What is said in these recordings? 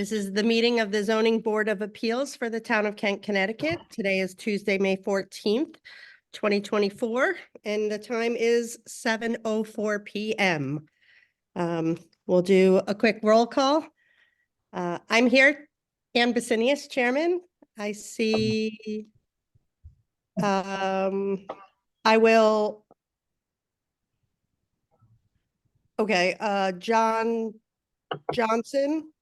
This is the meeting of the Zoning Board of Appeals for the Town of Kent, Connecticut. Today is Tuesday, May 14th, 2024, and the time is 7:04 p.m. We'll do a quick roll call. I'm here, Ann Basinius, Chairman. I see, I will, okay, John Johnson,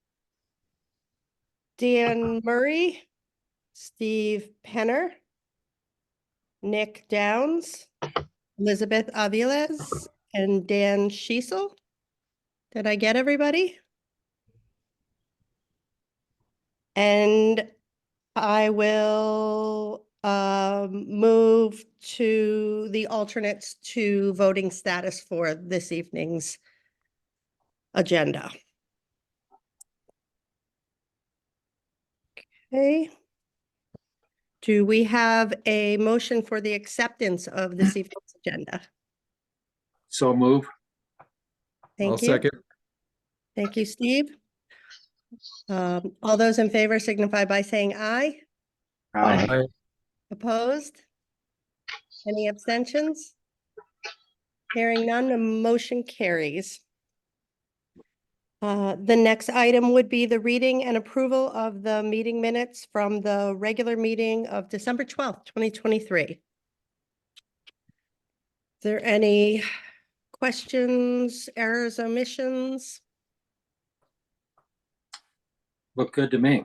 Dan Murray, Steve Penner, Nick Downs, Elizabeth Aviles, and Dan Schiesel. Did I get everybody? And I will move to the alternates to voting status for this evening's agenda. Okay. Do we have a motion for the acceptance of this evening's agenda? So move. Thank you. Second. Thank you, Steve. All those in favor signify by saying aye. Aye. Opposed? Any abstentions? Hearing none, the motion carries. The next item would be the reading and approval of the meeting minutes from the regular meeting of December 12th, 2023. Is there any questions, errors, omissions? Look good to me.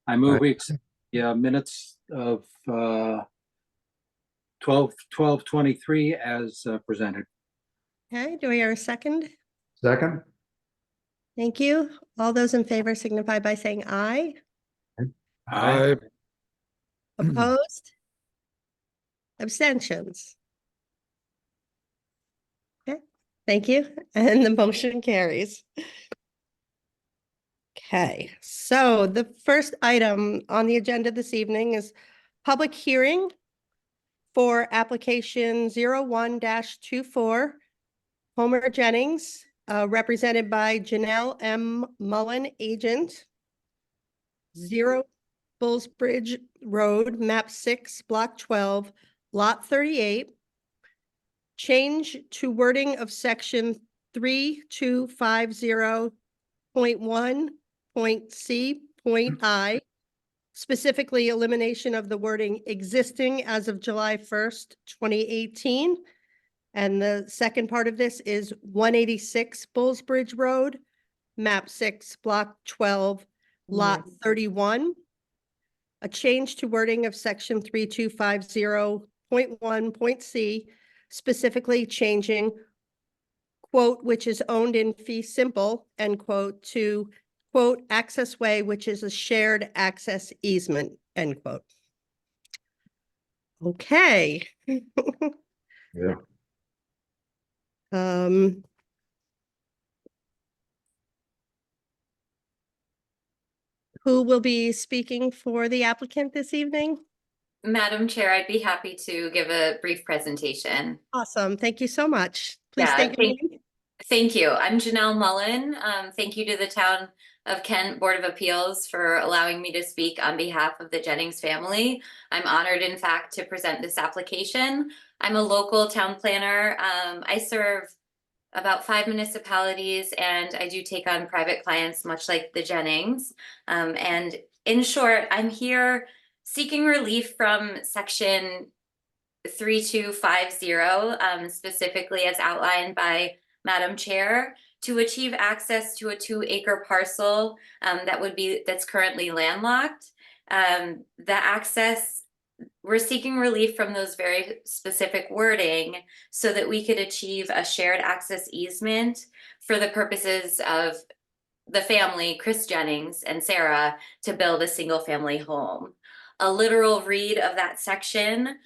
I move we accept the minutes of 12/12/23 as presented. Okay, do we hear a second? Second. Thank you. All those in favor signify by saying aye. Aye. Opposed? Abstentions? Okay, thank you. And the motion carries. Okay, so the first item on the agenda this evening is public hearing for application 01-24, Homer Jennings, represented by Janelle M. Mullen, agent, 0 Bullsbridge Road, map 6, block 12, lot 38. Change to wording of section 3250.1.c.I, specifically elimination of the wording existing as of July 1st, 2018. And the second part of this is 186 Bullsbridge Road, map 6, block 12, lot 31. A change to wording of section 3250.1.c, specifically changing, quote, which is owned in fee simple, end quote, to, quote, access way, which is a shared access easement, end quote. Okay. Yeah. Who will be speaking for the applicant this evening? Madam Chair, I'd be happy to give a brief presentation. Awesome. Thank you so much. Please Yeah, state your name. Thank you. I'm Janelle Mullen. Thank you to the Town of Kent Board of Appeals for allowing me to speak on behalf of the Jennings family. I'm honored, in fact, to present this application. I'm a local town planner. I serve about 5 municipalities, and I do take on private clients, much like the Jennings. And in short, I'm here seeking relief from section 3250, specifically as outlined by Madam Chair, to achieve access to a 2-acre parcel that's currently landlocked. The access, we're seeking relief from those very specific wording so that we could achieve a shared access easement for the purposes of the family, Chris Jennings and Sarah, to build a single family home. A literal read of that section,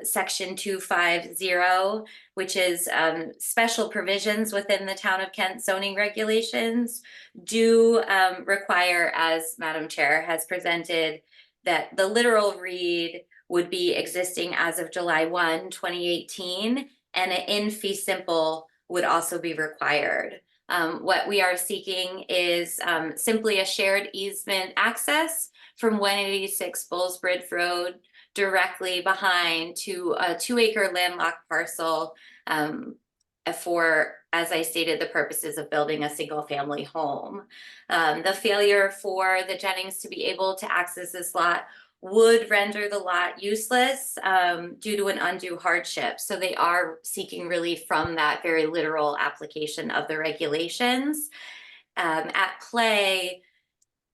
section 250, which is special provisions within the Town of Kent zoning regulations, do require, as Madam Chair has presented, that the literal read would be existing as of July 1, 2018, and an in fee simple would also be required. What we are seeking is simply a shared easement access from 186 Bullsbridge Road directly behind to a 2-acre landlocked parcel for, as I stated, the purposes of building a single family home. The failure for the Jennings to be able to access this lot would render the lot useless due to an undue hardship. So they are seeking relief from that very literal application of the regulations. At play,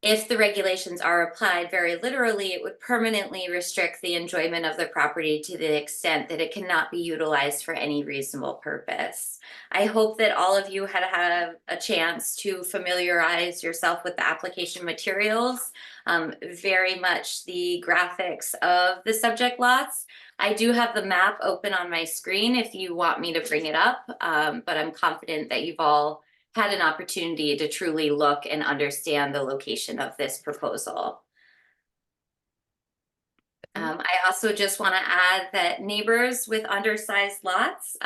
if the regulations are applied very literally, it would permanently restrict the enjoyment of the property to the extent that it cannot be utilized for any reasonable purpose. I hope that all of you had a chance to familiarize yourself with the application materials, very much the graphics of the subject lots. I do have the map open on my screen if you want me to bring it up, but I'm confident that you've all had an opportunity to truly look and understand the location of this proposal. I also just want to add that neighbors with undersized lots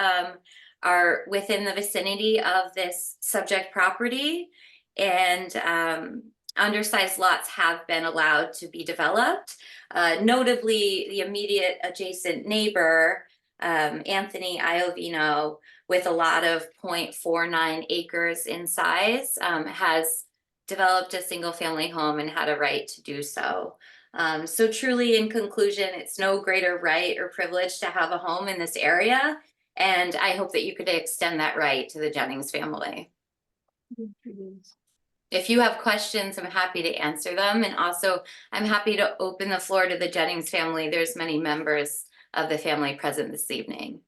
are within the vicinity of this subject property, and undersized lots have been allowed to be developed. Notably, the immediate adjacent neighbor, Anthony Iovino, with a lot of 0.49 acres in size, has developed a single family home and had a right to do so. So truly, in conclusion, it's no greater right or privilege to have a home in this area. And I hope that you could extend that right to the Jennings family. If you have questions, I'm happy to answer them. And also, I'm happy to open the floor to the Jennings family. There's many members of the family present this evening.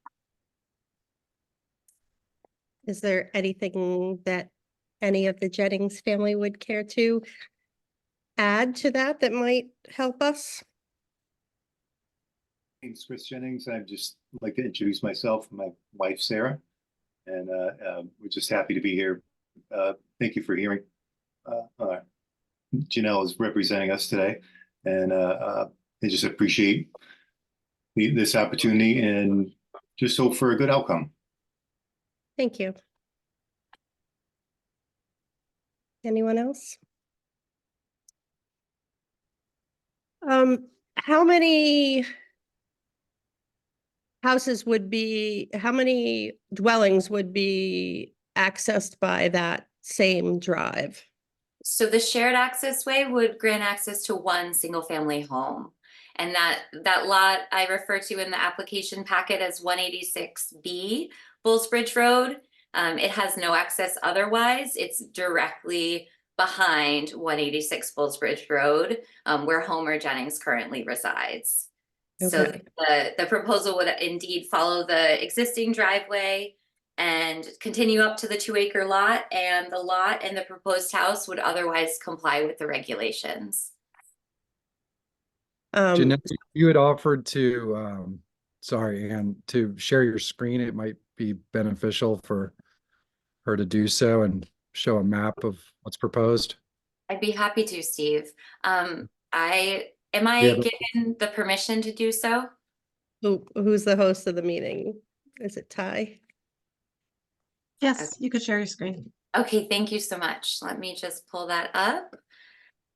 Is there anything that any of the Jennings family would care to add to that that might help us? Name's Chris Jennings. I'd just like to introduce myself and my wife, Sarah. And we're just happy to be here. Thank you for hearing. Janelle is representing us today. And I just appreciate this opportunity and just hope for a good outcome. Thank you. Anyone else? How many houses would be, how many dwellings would be accessed by that same drive? So the shared access way would grant access to one single family home. And that lot I refer to in the application packet as 186B Bullsbridge Road. It has no access otherwise. It's directly behind 186 Bullsbridge Road, where Homer Jennings currently resides. So Okay. the proposal would indeed follow the existing driveway and continue up to the 2-acre lot, and the lot and the proposed house would otherwise comply with the regulations. Jeanette, you had offered to, sorry, Ann, to share your screen. It might be beneficial for her to do so and show a map of what's proposed. I'd be happy to, Steve. Am I Yeah, given the permission to do so? Who's the host of the meeting? Is it Ty? Yes, you could share your screen. Okay, thank you so much. Let me just pull that up.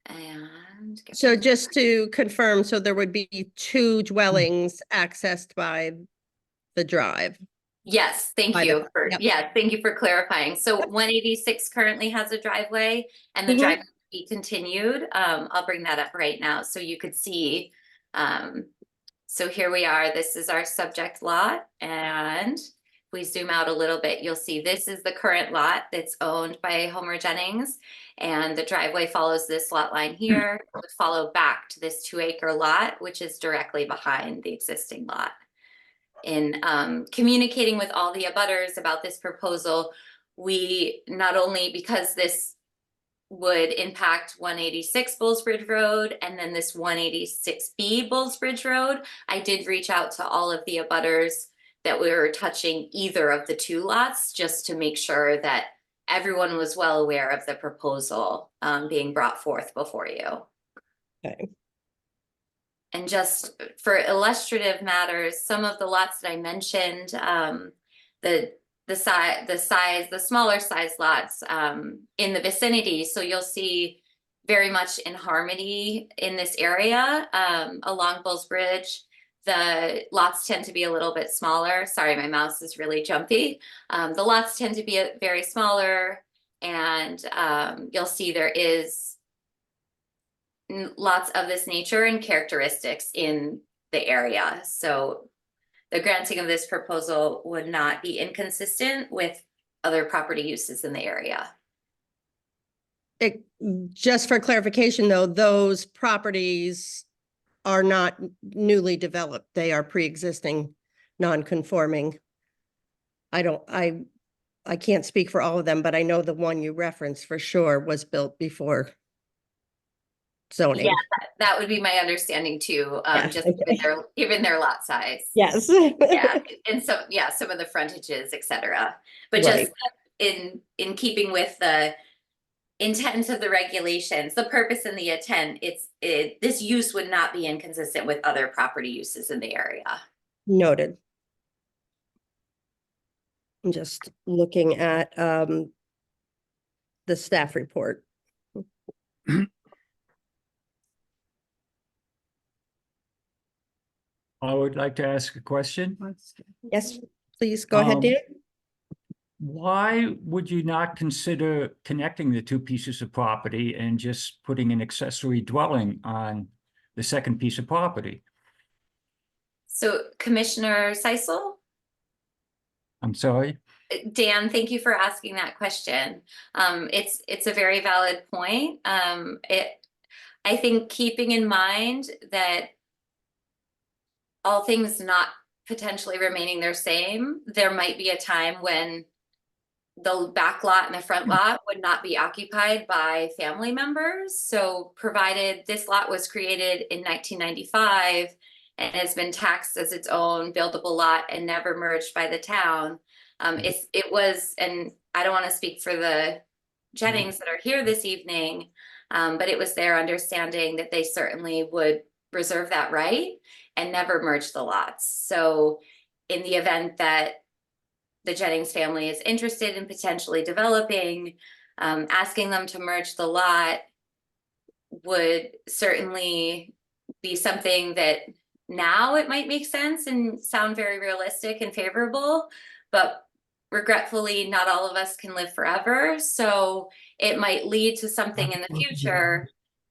And So just to confirm, so there would be 2 dwellings accessed by the drive. yes, thank By you for, yep. yeah, thank you for clarifying. So 186 currently has a driveway, and the Mhm. driveway will be continued. I'll bring that up right now so you could see. So here we are. This is our subject lot, and if we zoom out a little bit, you'll see this is the current lot that's owned by Homer Jennings, and the driveway follows this lot line here. It would follow back to this 2-acre lot, which is directly behind the existing lot. In communicating with all the abutters about this proposal, we not only, because this would impact 186 Bullsbridge Road and then this 186B Bullsbridge Road, I did reach out to all of the abutters that we were touching either of the 2 lots, just to make sure that everyone was well aware of the proposal being brought forth before you. Okay. And just for illustrative matters, some of the lots that I mentioned, the the smaller size lots in the vicinity. So you'll see very much in harmony in this area along Bulls Bridge. The lots tend to be a little bit smaller. Sorry, my mouse is really jumpy. The lots tend to be very smaller, and you'll see there is lots of this nature and characteristics in the area. So the granting of this proposal would not be inconsistent with other property uses in the area. Just for clarification, though, those properties are not newly developed. They are pre-existing, non-conforming. I can't speak for all of them, but I know the one you referenced for sure was built before zoning. Yeah, that would be my understanding too, Yeah, just okay. given their lot size. Yes. Yeah, and so, yeah, some of the frontages, et cetera. But just Right. in keeping with the intent of the regulations, the purpose and the intent, this use would not be inconsistent with other property uses in the area. Noted. I'm just looking at the staff report. I would like to ask a question. Yes, please go ahead, Dan. Why would you not consider connecting the two pieces of property and just putting an accessory dwelling on the second piece of property? So Commissioner Seisel? I'm sorry? Dan, thank you for asking that question. It's a very valid point. I think keeping in mind that all things not potentially remaining the same, there might be a time when the back lot and the front lot would not be occupied by family members. So provided this lot was created in 1995 and has been taxed as its own buildable lot and never merged by the town, it was, and I don't want to speak for the Jennings that are here this evening, but it was their understanding that they certainly would reserve that right and never merge the lots. So in the event that the Jennings family is interested in potentially developing, asking them to merge the lot would certainly be something that now it might make sense and sound very realistic and favorable, but regretfully, not all of us can live forever. So it might lead to something in the future,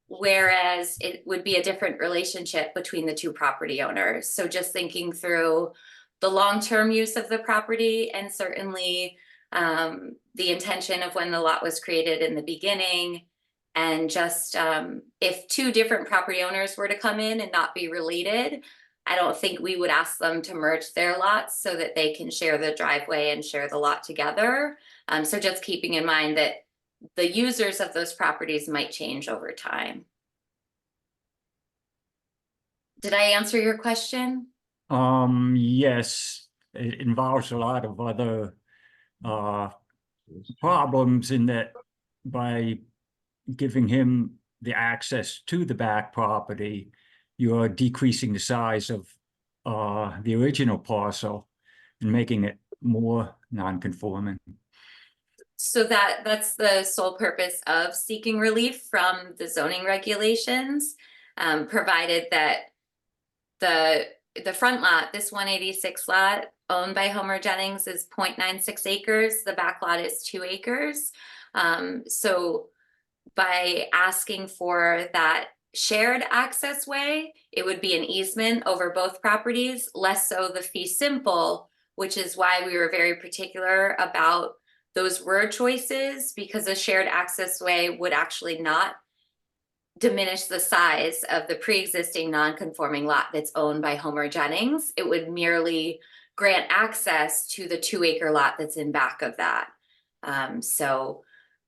whereas it would be a different relationship between the two property owners. So just thinking through the long-term use of the property and certainly the intention of when the lot was created in the beginning, and just if two different property owners were to come in and not be related, I don't think we would ask them to merge their lots so that they can share the driveway and share the lot together. So just keeping in mind that the users of those properties might change over time. Did I answer your question? Yes, it involves a lot of other problems in that by giving him the access to the back property, you're decreasing the size of the original parcel and making it more non-conforming. So that's the sole purpose of seeking relief from the zoning regulations, provided that the front lot, this 186 lot owned by Homer Jennings, is 0.96 acres. The back lot is 2 acres. So by asking for that shared access way, it would be an easement over both properties, less so the fee simple, which is why we were very particular about those word choices, because a shared access way would actually not diminish the size of the pre-existing non-conforming lot that's owned by Homer Jennings. It would merely grant access to the 2 acre lot that's in back of that. So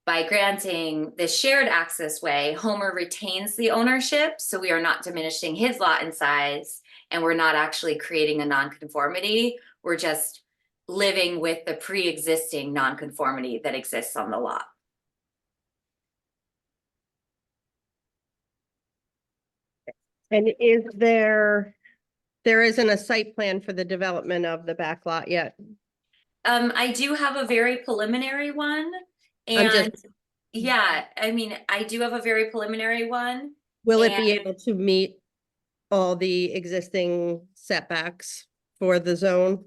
by granting the shared access way, Homer retains the ownership, so we are not diminishing his lot in size, and we're not actually creating a nonconformity. We're just living with the pre-existing nonconformity that exists on the lot. And there isn't a site plan for the development of the back lot yet? I do have a very preliminary one. I'm And just, yeah, I mean, I do have a very preliminary one. will it be and- able to meet all the existing setbacks for the zone?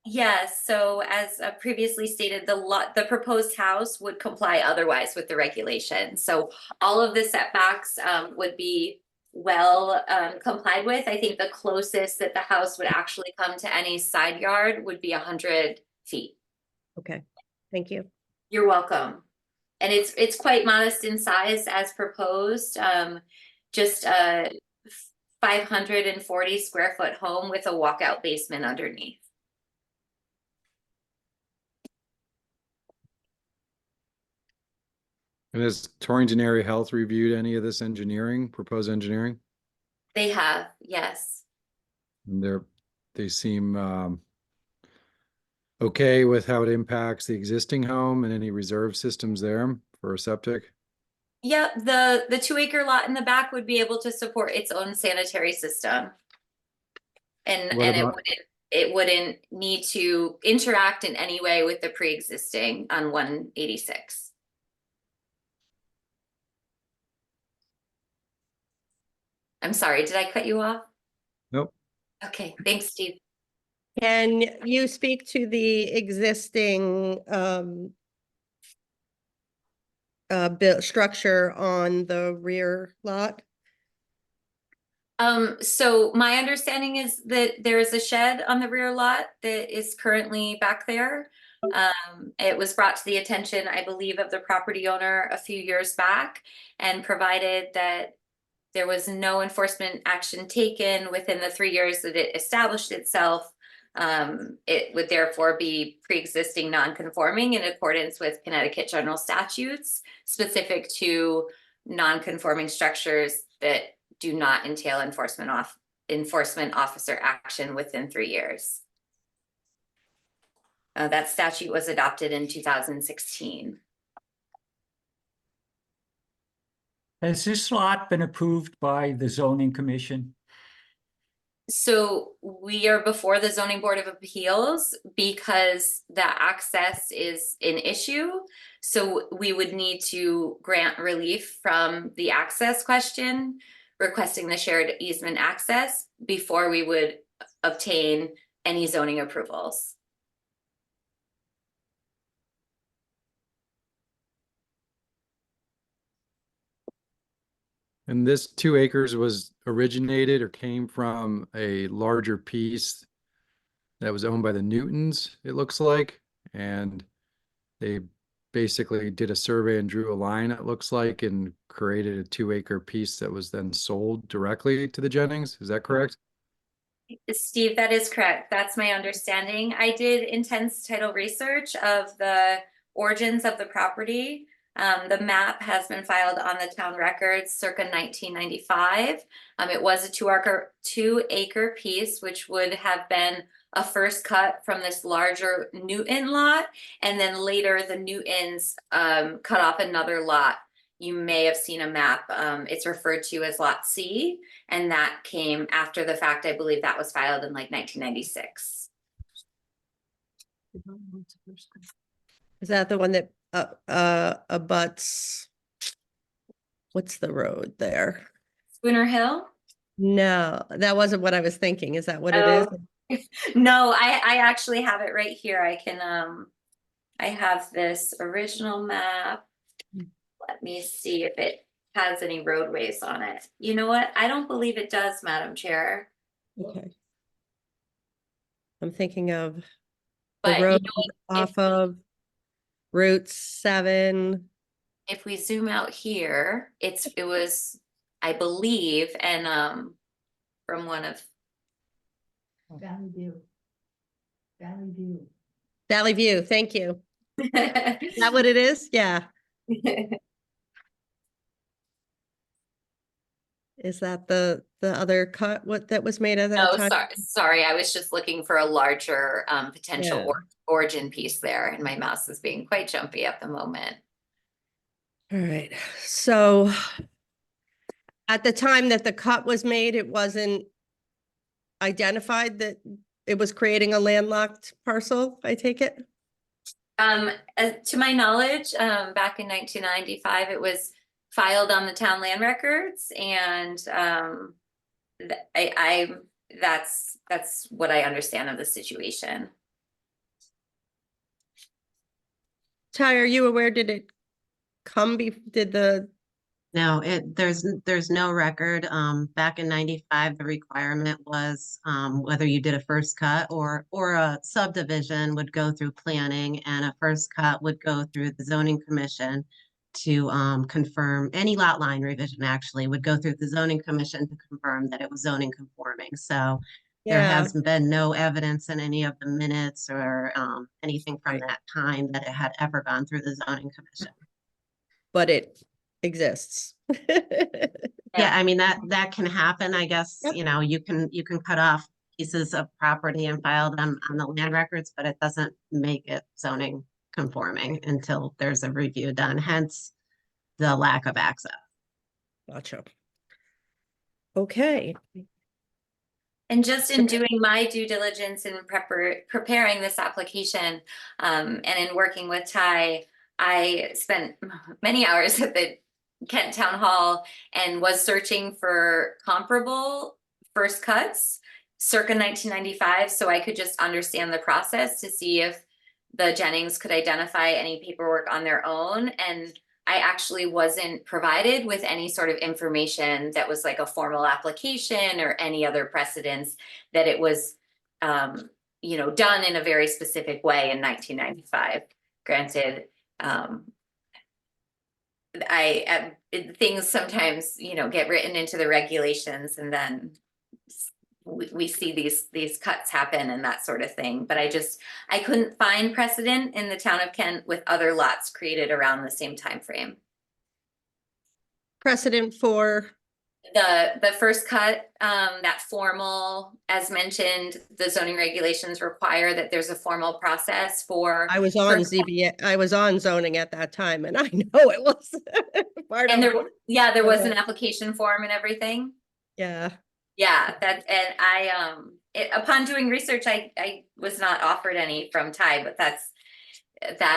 Yes, so as previously stated, the proposed house would comply otherwise with the regulation. So all of the setbacks would be well complied with. I think the closest that the house would actually come to any side yard would be 100 feet. Okay, thank you. You're welcome. And it's quite modest in size as proposed. Just a 540 square foot home with a walkout basement underneath. And has Torrington Area Health reviewed any of this engineering, proposed engineering? They have, yes. And they seem okay with how it impacts the existing home and any reserve systems there for a septic? Yeah, the 2 acre lot in the back would be able to support its own sanitary system. And What and about- it wouldn't need to interact in any way with the pre-existing on 186. I'm sorry, did I cut you off? Nope. Okay, thanks, Steve. Can you speak to the existing built structure on the rear lot? So my understanding is that there is a shed on the rear lot that is currently back there. It was brought to the attention, I believe, of the property owner a few years back, and provided that there was no enforcement action taken within the 3 years that it established itself. It would therefore be pre-existing non-conforming in accordance with Connecticut general statutes specific to non-conforming structures that do not entail enforcement officer action within 3 years. That statute was adopted in 2016. Has this lot been approved by the zoning commission? So we are before the zoning board of appeals because the access is an issue. So we would need to grant relief from the access question, requesting the shared easement access before we would obtain any zoning approvals. And this 2 acres was originated or came from a larger piece that was owned by the Newtons, it looks like. And they basically did a survey and drew a line, it looks like, and created a 2 acre piece that was then sold directly to the Jennings. Is that correct? Steve, that is correct. That's my understanding. I did intense title research of the origins of the property. The map has been filed on the town records circa 1995. It was a 2 acre piece, which would have been a first cut from this larger Newton lot. And then later the Newtons cut off another lot. You may have seen a map. It's referred to as Lot C. And that came after the fact. I believe that was filed in like 1996. Is that the one that abuts? What's the road there? Spooner Hill? No, that wasn't what I was thinking. Is that what it is? No, I actually have it right here. I can I have this original map. Let me see if it has any roadways on it. You know what? I don't believe it does, Madam Chair. Okay. I'm thinking of the But you road know what? off of Route 7. If we zoom out here, it was, I believe, and from one of Valley View. Valley View. Valley View, thank you. Is that what it is? Yeah. Is that the other cut that was made at that No, time? sorry, I was just looking for a larger potential Yeah. origin piece there, and my mouse is being quite jumpy at the moment. All right, so at the time that the cut was made, it wasn't identified that it was creating a landlocked parcel, I take it? To my knowledge, back in 1995, it was filed on the town land records, and that's what I understand of the situation. Ty, are you aware, did it did the, No, there's no record. Back in 95, the requirement was, whether you did a first cut or a subdivision would go through planning, and a first cut would go through the zoning commission to, confirm any lot line revision actually would go through the zoning commission to confirm that it was zoning conforming. So there yeah, has been no evidence in any of the minutes or, anything from Right. that time that it had ever gone through the zoning commission. but it exists? Yeah, I mean, that can happen, I guess, Yep. you know, you can cut off pieces of property and file them on the land records, but it doesn't make it zoning conforming until there's a review done, hence the lack of access. Gotcha. Okay, And just So- in doing my due diligence in preparing this application, and in working with Ty, I spent many hours at the Kent Town Hall and was searching for comparable first cuts circa 1995, so I could just understand the process to see if the Jennings could identify any paperwork on their own. And I actually wasn't provided with any sort of information that was like a formal application or any other precedence that it was, you know, done in a very specific way in 1995. Granted, things sometimes, you know, get written into the regulations, and then we see these cuts happen and that sort of thing. But I couldn't find precedent in the town of Kent with other lots created around the same time frame. precedent for, The first cut, that formal, as mentioned, the zoning regulations require that there's a formal process for. I was on first- ZBA, I was on zoning at that time, and I know it was part And of, there was an Okay. application form and everything. yeah, Yeah, and upon doing research, I was not offered any from Ty, but that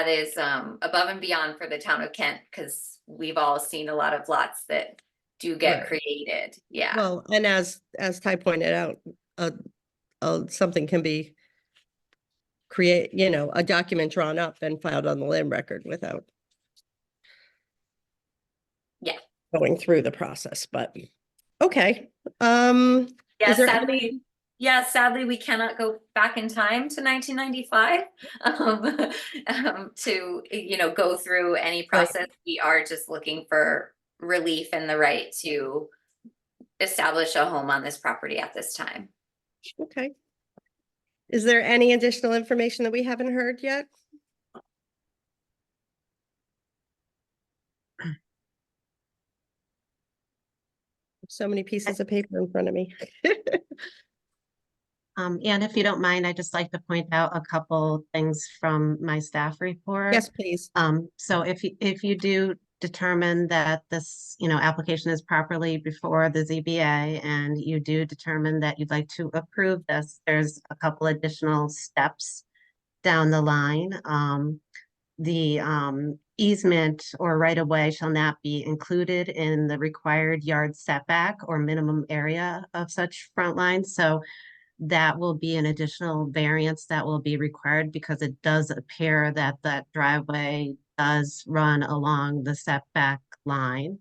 is above and beyond for the town of Kent, because we've all seen a lot of lots that do get Right. created. Yeah. well, and as Ty pointed out, something can be a document drawn up and filed on the land record without Yeah. going through the process, but, okay, Yeah, is there sadly, we cannot go back in time to 1995 to, you know, go through any process. We are just looking for relief and the right to establish a home on this property at this time. Okay. Is there any additional information that we haven't heard yet? So many pieces of paper in front of me. And if you don't mind, I'd just like to point out a couple things from my staff report. Yes, please. So if you do determine that this, you know, application is properly before the ZBA, and you do determine that you'd like to approve this, there's a couple additional steps down the line. The easement or right of way shall not be included in the required yard setback or minimum area of such front lines. So that will be an additional variance that will be required, because it does appear that that driveway does run along the setback line.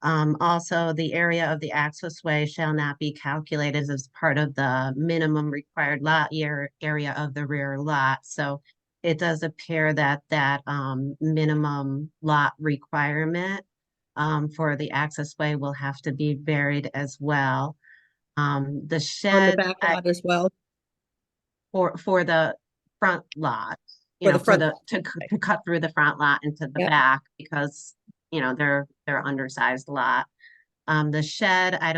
Also, the area of the access way shall not be calculated as part of the minimum required lot area of the rear lot. So it does appear that minimum lot requirement for the access way will have to be varied as well. The On the shed back lot as well. for the front lot, you For know, the front to cut through the front lot into the Yep. back, because, you know, they're undersized lot. The shed, I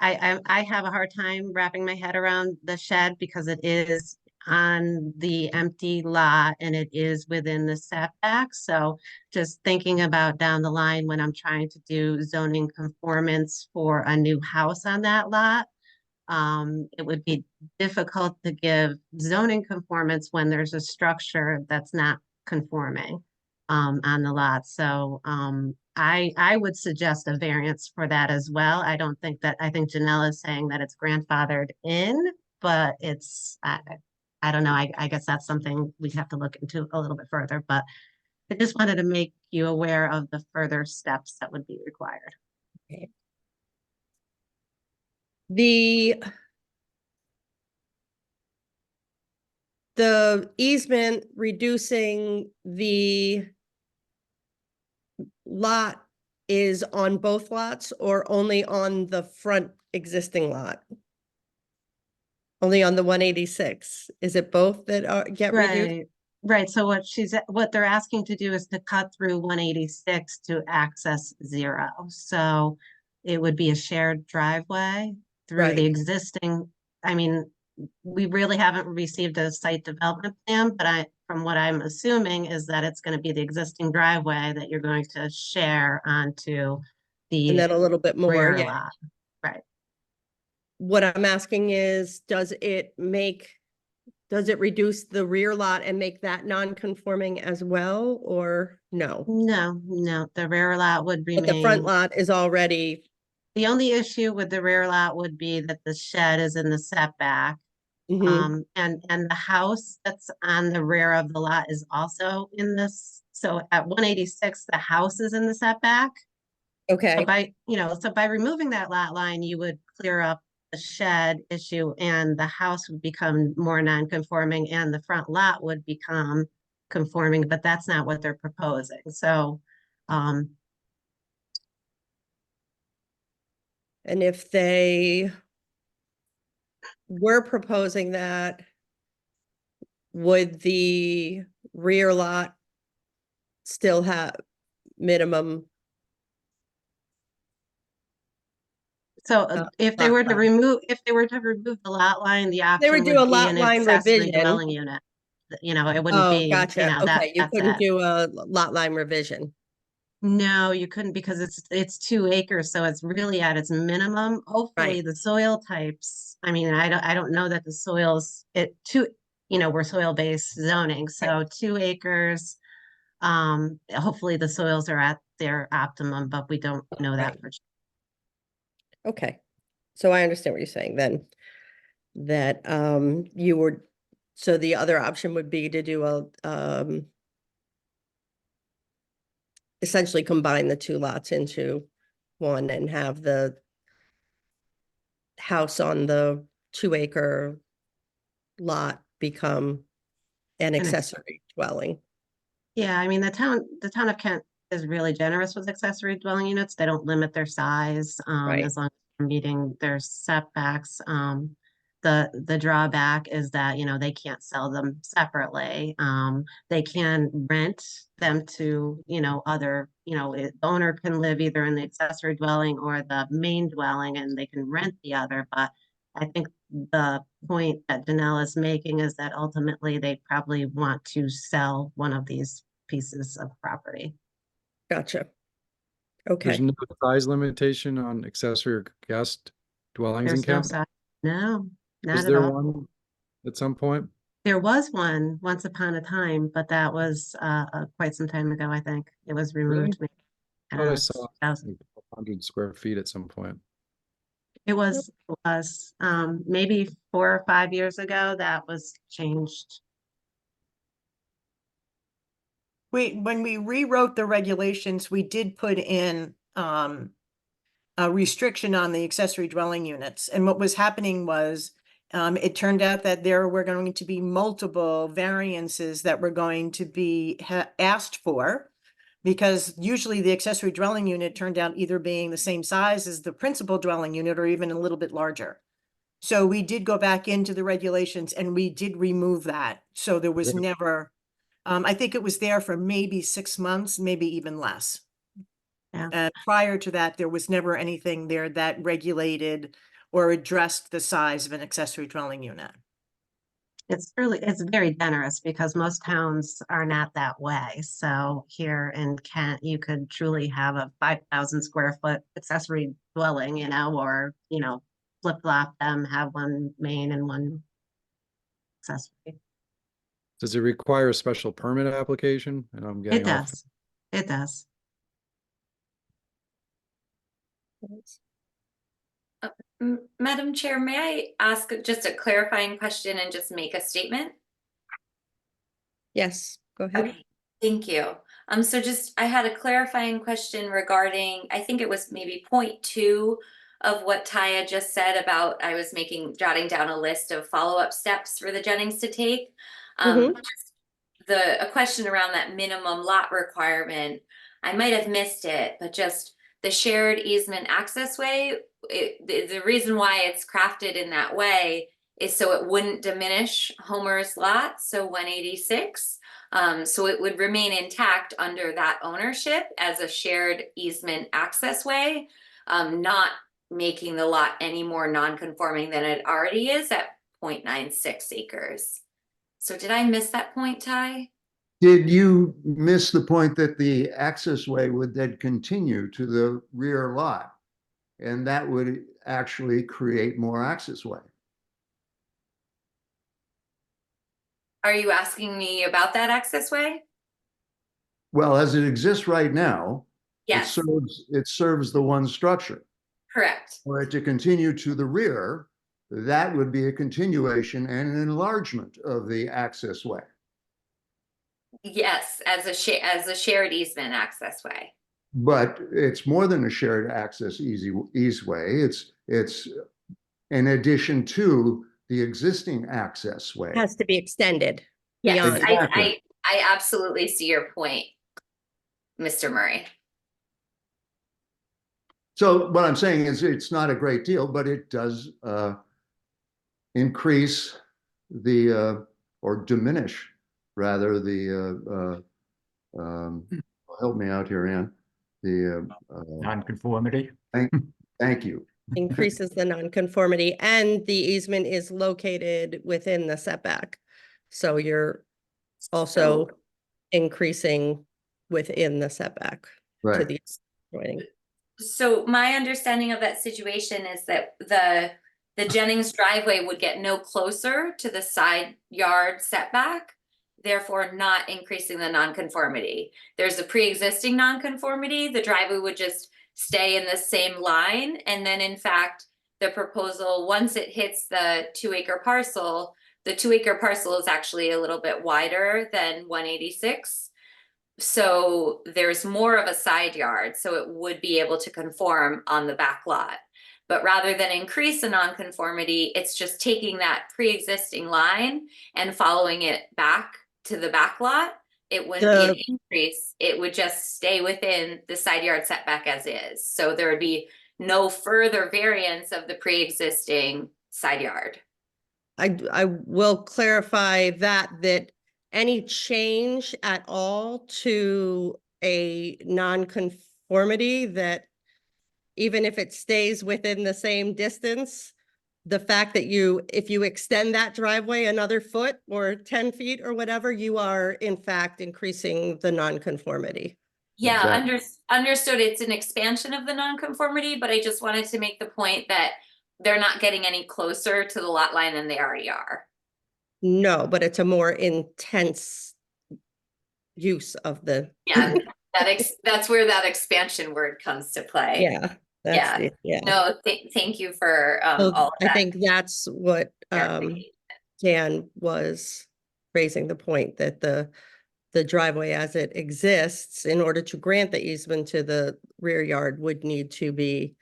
have a hard time wrapping my head around the shed, because it is on the empty lot and it is within the setback. So just thinking about down the line when I'm trying to do zoning conformance for a new house on that lot, It would be difficult to give zoning conformance when there's a structure that's not conforming on the lot. So I would suggest a variance for that as well. I don't think that, I think Janelle is saying that it's grandfathered in, but it's, I don't know. I guess that's something we'd have to look into a little bit further, but I just wanted to make you aware of the further steps that would be required. The easement reducing the lot is on both lots or only on the front existing lot? Only on the 186? Is it both that are get reduced? Right, right. So what they're asking to do is to cut through 186 to access 0. So it would be a shared driveway through the Right. existing, I mean, we really haven't received a site development plan, but from what I'm assuming is that it's going to be the existing driveway that you're going to share onto And the then a little bit more, rear yeah. lot. Right. What I'm asking is, does it reduce the rear lot and make that non-conforming as well, or no? No, the rear lot would But the front remain. lot is already, The only issue with the rear lot would be that the shed is in the setback. mhm, And the house that's on the rear of the lot is also in this. So at 186, the house is in the setback. So okay, by removing that lot line, you would clear up the shed issue and the house would become more non-conforming and the front lot would become conforming, but that's not what they're proposing. So, and if they were proposing that, would the rear lot still have minimum? if they lot were to line. remove the lot line, the They would option do a would be lot an line accessory revision. dwelling unit. It wouldn't Oh, be, gotcha. that, Okay, you that's couldn't it. do a lot line revision. No, you couldn't because it's 2 acres, so it's really at its minimum. Hopefully Right. the soil types, I mean, I don't know that the soils, we're soil-based zoning, so 2 acres. Hopefully the soils are at their optimum, but we don't know that Right. for sure. Okay, so I understand what you're saying then. That so the other option would be to do essentially combine the two lots into one and have the house on the 2-acre lot become an accessory dwelling. Yeah, I mean, the town of Kent is really generous with accessory dwelling units. They don't limit their size, Right. as long as they're meeting their setbacks. The drawback is that, they can't sell them separately. They can rent them to, other, the owner can live either in the accessory dwelling or the main dwelling and they can rent the other, but I think the point that Janelle is making is that ultimately they probably want to sell one of these pieces of property. Gotcha. There's Okay, no size limitation on accessory or guest dwellings in There's no Kent? such, no, Is not at there all. one at some point? There was one once upon a time, but that was quite some time ago, I think. It was removed. maybe, I don't Thought I know, saw 2000. 100 square feet at some point. It was maybe 4 or 5 years ago that was changed. When we rewrote the regulations, we did put in a restriction on the accessory dwelling units. And what was happening was it turned out that there were going to be multiple variances that were going to be asked for, because usually the accessory dwelling unit turned out either being the same size as the principal dwelling unit or even a little bit larger. So we did go back into the regulations and we did remove that. So there was Great. never, I think it was there for maybe 6 months, maybe even less. Yeah. Prior to that, there was never anything there that regulated or addressed the size of an accessory dwelling unit. It's very generous because most towns are not that way. So here in Kent, you could truly have a 5,000 square foot accessory dwelling, or, flip-flop them, have one main and one accessory. Does it require a special permit application? And I'm It getting off. does. It does. Madam Chair, may I ask just a clarifying question and just make a statement? Yes, go ahead. Okay, thank you. So just, I had a clarifying question regarding, I think it was maybe point 2 of what Taya just said about, I was jotting down a list of follow-up steps for the Jennings to take. Just a question around that minimum lot requirement, I might have missed it, but just the shared easement access way, the reason why it's crafted in that way is so it wouldn't diminish Homer's lot, so 186. So it would remain intact under that ownership as a shared easement access way, not making the lot any more non-conforming than it already is at 0.96 acres. So did I miss that point, Ty? Did you miss the point that the access way would then continue to the rear lot? And that would actually create more access way. Are you asking me about that access way? Well, as it exists right now, Yes, it serves the one structure. correct. For it to continue to the rear, that would be a continuation and an enlargement of the access way. Yes, as a shared easement access way. But it's more than a shared access easeway. It's in addition to the existing access way. Has to be extended Yes, beyond. Exactly. I absolutely see your point, Mr. Murray. So what I'm saying is it's not a great deal, but it does increase the or diminish rather the help me out here, Ann. The Non-conformity. thank you. Increases the nonconformity, and the easement is located within the setback. So you're also increasing within the setback to Right. the adjoining. So my understanding of that situation is that the Jennings driveway would get no closer to the side yard setback, therefore not increasing the nonconformity. There's a pre-existing nonconformity, the driveway would just stay in the same line, and then in fact, the proposal, once it hits the 2-acre parcel, the 2-acre parcel is actually a little bit wider than 186. So there's more of a side yard, so it would be able to conform on the back lot. But rather than increase the nonconformity, it's just taking that pre-existing line and following it back to the back lot. It wouldn't be an increase, it would just stay within the side yard setback as is. So there would be no further variance of the pre-existing side yard. I will clarify that any change at all to a nonconformity, that even if it stays within the same distance, the fact that if you extend that driveway another foot or 10 feet or whatever, you are in fact increasing the nonconformity. Yeah, Exactly. understood. It's an expansion of the nonconformity, but I just wanted to make the point that they're not getting any closer to the lot line than they already are. No, but it's a more intense use of the. Yeah, that's where that expansion word comes to play. Yeah. Yeah. No, thank you for So all of I that. think that's what clarification. Dan was raising the point, that the driveway as it exists, in order to grant the easement to the rear yard, would need to be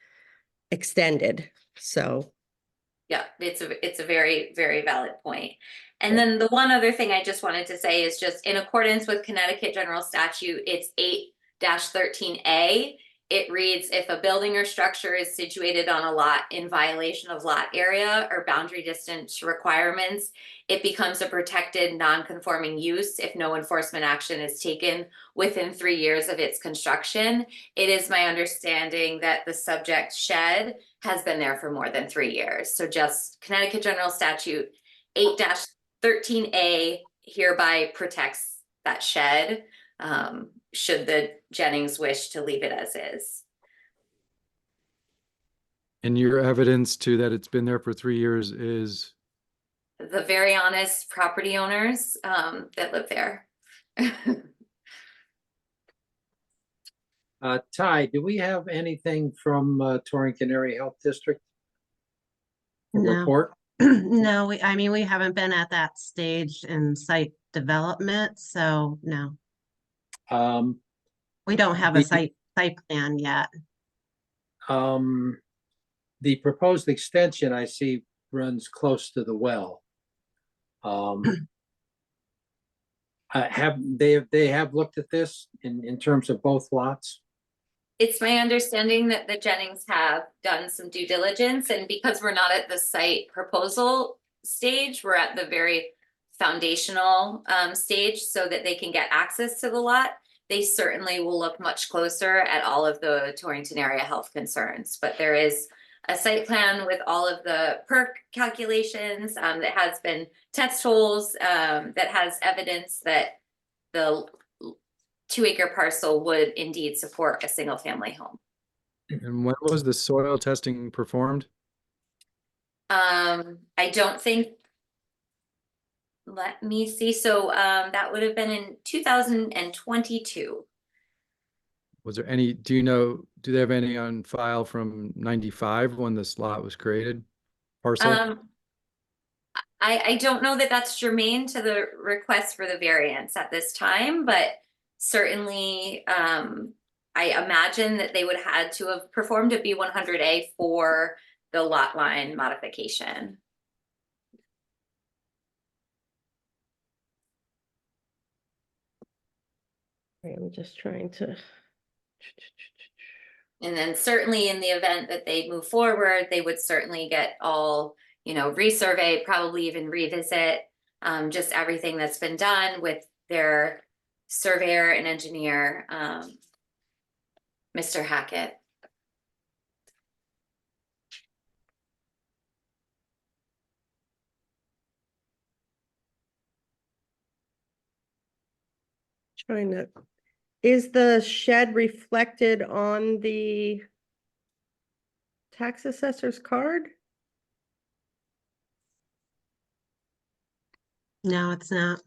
extended. So Yeah, it's a very, very valid point. And then the one other thing I just wanted to say is just in accordance with Connecticut General Statute, it's 8-13A. It reads, if a building or structure is situated on a lot in violation of lot area or boundary distance requirements, it becomes a protected non-conforming use if no enforcement action is taken within 3 years of its construction. It is my understanding that the subject shed has been there for more than 3 years. So just Connecticut General Statute 8-13A hereby protects that shed, should the Jennings wish to leave it as is. And your evidence to that it's been there for 3 years is, The very honest property owners that live there. Ty, do we have anything from Torrington Area Health District? A No. report? No, I mean, we haven't been at that stage in site development, so no, Um, we don't have a The- site plan yet. the proposed extension I see runs close to the well. They have looked at this in terms of both lots? It's my understanding that the Jennings have done some due diligence, and because we're not at the site proposal stage, we're at the very foundational stage so that they can get access to the lot. They certainly will look much closer at all of the Torrington area health concerns, but there is a site plan with all of the perk calculations that has been test holes, that has evidence that the 2-acre parcel would indeed support a single family home. and when was the soil testing performed? I don't think, let me see, so that would have been in 2022. Was there any, do you know, do they have any on file from 95 when this lot was created? Parcel? I don't know that that's germane to the request for the variance at this time, but certainly I imagine that they would had to have performed a B100A for the lot line modification. I'm just trying to. And then certainly in the event that they move forward, they would certainly get all, resurvey, probably even revisit just everything that's been done with their surveyor and engineer, Mr. Hackett. Trying to, is the shed reflected on the tax assessor's card? No, it's not.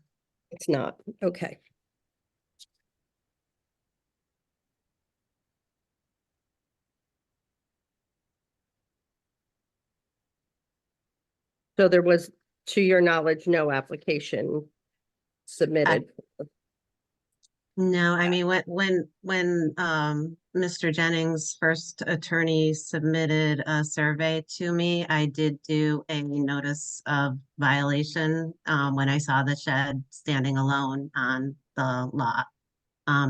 It's not, okay. So there was, to your knowledge, no application submitted. No, I mean, when Mr. Jennings' first attorney submitted a survey to me, I did do a notice of violation when I saw the shed standing alone on the lot.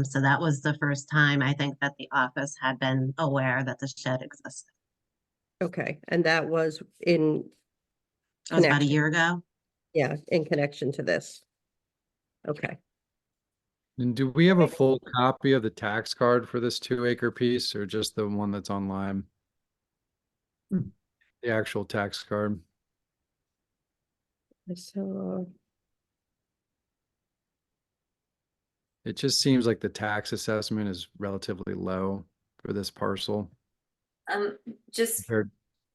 So that was the first time I think that the office had been aware that the shed existed. Okay, and that was in, It was about a Connection. year ago. yeah, in connection to this. Okay, And do we have a full copy of the tax card for this 2-acre piece or just the one that's online? The actual tax card. so, It just seems like the tax assessment is relatively low for this parcel Just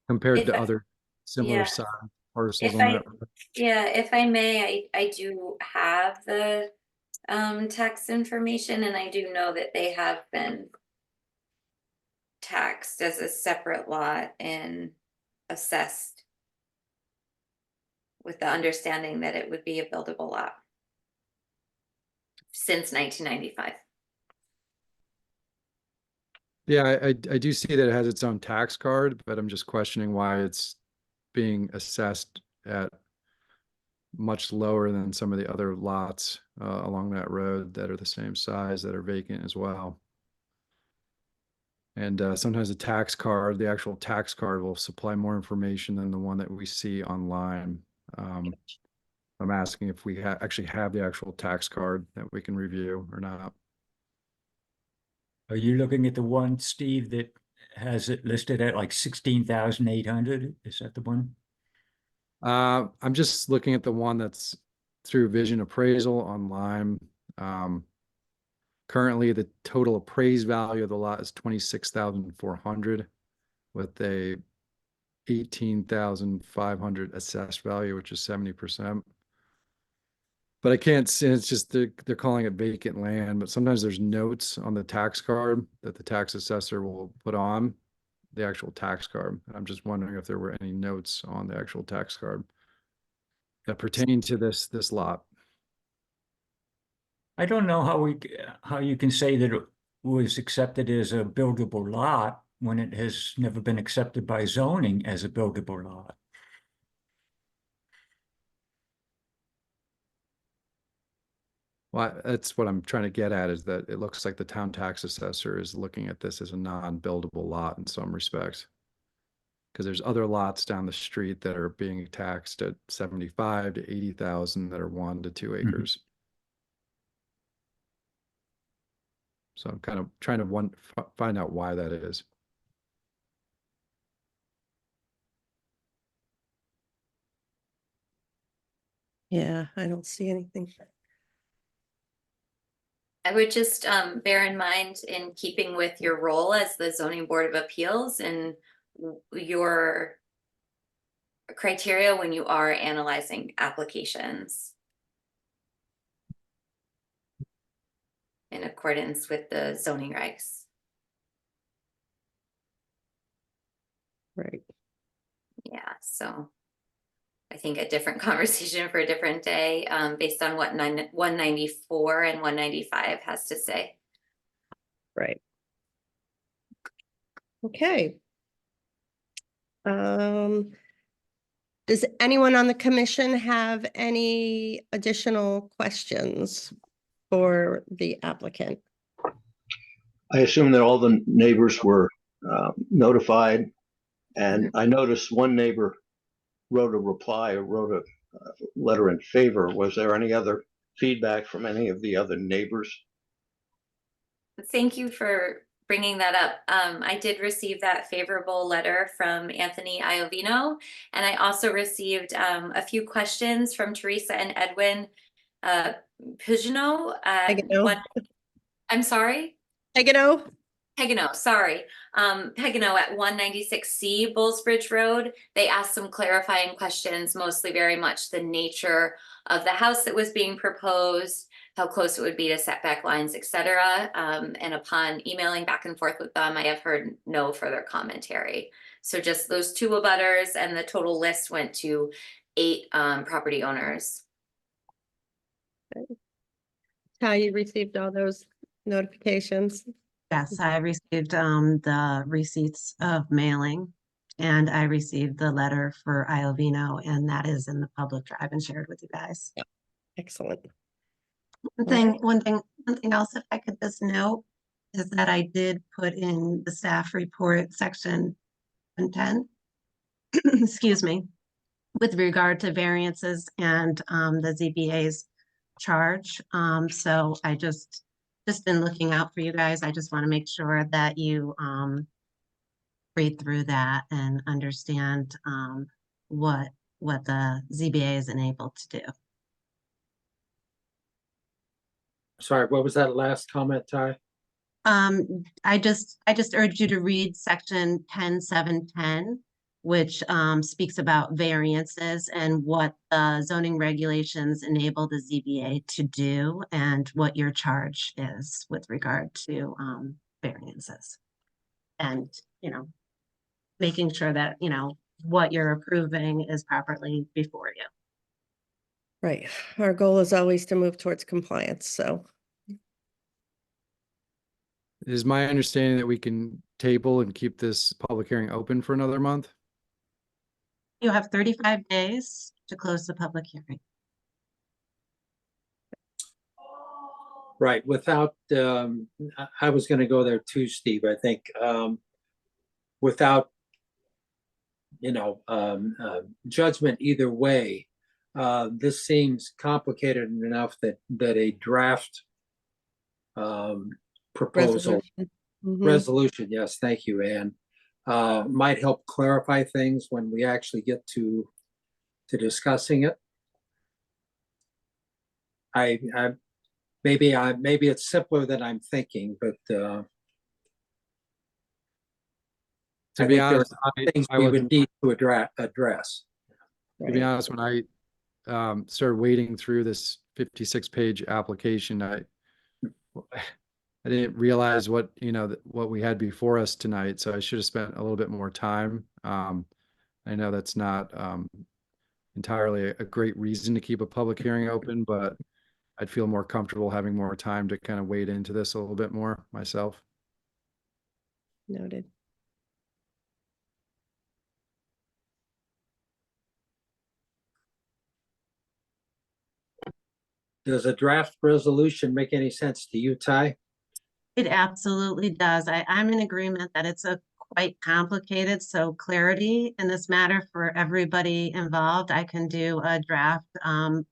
compared If to I- other similar yeah. size parcels If on I- that. Yeah, if I may, I do have the tax information, and I do know that they have been taxed as a separate lot and assessed with the understanding that it would be a buildable lot since 1995. Yeah, I do see that it has its own tax card, but I'm just questioning why it's being assessed at much lower than some of the other lots along that road that are the same size that are vacant as well. And sometimes the actual tax card will supply more information than the one that we see online. I'm asking if we actually have the actual tax card that we can review or not. Are you looking at the one, Steve, that has it listed at like 16,800? Is that the one? I'm just looking at the one that's through Vision Appraisal online. Currently, the total appraised value of the lot is 26,400 with a 18,500 assessed value, which is 70%. But I can't see, it's just they're calling it vacant land, but sometimes there's notes on the tax card that the tax assessor will put on the actual tax card. I'm just wondering if there were any notes on the actual tax card that pertain to this lot. I don't know how you can say that it was accepted as a buildable lot when it has never been accepted by zoning as a buildable lot. Well, that's what I'm trying to get at, is that it looks like the town tax assessor is looking at this as a non-buildable lot in some respects. Because there's other lots down the street that are being taxed at 75 to 80,000 that are 1 to 2 acres. So I'm kind of trying to find out why that is. Yeah, I don't see anything. I would just bear in mind, in keeping with your role as the zoning board of appeals and your criteria when you are analyzing applications in accordance with the zoning regs. Right. Yeah, so I think a different conversation for a different day, based on what 194 and 195 has to say. Right. Okay. Does anyone on the commission have any additional questions for the applicant? I assume that all the neighbors were notified, and I noticed one neighbor wrote a reply or wrote a letter in favor. Was there any other feedback from any of the other neighbors? Thank you for bringing that up. I did receive that favorable letter from Anthony Iovino, and I also received a few questions from Teresa and Edwin Pugino. I'm sorry? Pegano? Pegano, sorry. Pegano at 196C Bullsbridge Road. They asked some clarifying questions, mostly very much the nature of the house that was being proposed, how close it would be to setback lines, etc. And upon emailing back and forth with them, I have heard no further commentary. So just those two abutters, and the total list went to 8 property owners. How you received all those notifications? Yes, I received the receipts of mailing, and I received the letter for Iovino, and that is in the public drive and shared with you guys. Excellent. One thing else, if I could just note, is that I did put in the staff report section 10, excuse me, with regard to variances and the ZBA's charge. So I just been looking out for you guys. I just want to make sure that you read through that and understand what the ZBA is enabled to do. Sorry, what was that last comment, Ty? I just urge you to read section 10.7.10, which speaks about variances and what the zoning regulations enable the ZBA to do, and what your charge is with regard to variances. And, making sure that, what you're approving is properly before you. Right. Our goal is always to move towards compliance, so. It is my understanding that we can table and keep this public hearing open for another month. You have 35 days to close the public hearing. Right, without, I was gonna go there too, Steve, I think, without, judgment either way, this seems complicated enough that a draft proposal, resolution, yes, thank you, Anne, might help clarify things when we actually get to discussing it. Maybe it's simpler than I'm thinking, but To I be think there honest, are things I we was, would need to address. to be honest, when I started wading through this 56-page application, I didn't realize what, what we had before us tonight. So I should have spent a little bit more time. I know that's not entirely a great reason to keep a public hearing open, but I'd feel more comfortable having more time to kind of wade into this a little bit more myself. Noted. Does a draft resolution make any sense to you, Ty? It absolutely does. I'm in agreement that it's a quite complicated, so clarity in this matter for everybody involved. I can do a draft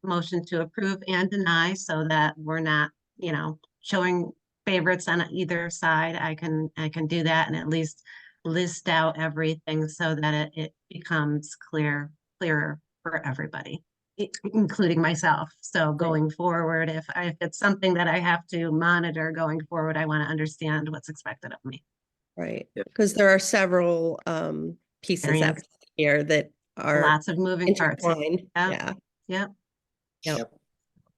motion to approve and deny so that we're not, showing favorites on either side. I can do that and at least list out everything so that it becomes clearer for everybody, including myself. So going forward, if it's something that I have to monitor going forward, I want to understand what's expected of me. Right, Yep. because there are several pieces at Variance. here that are Lots of moving parts. intertwined. Yeah. Yeah. Yep. Yep.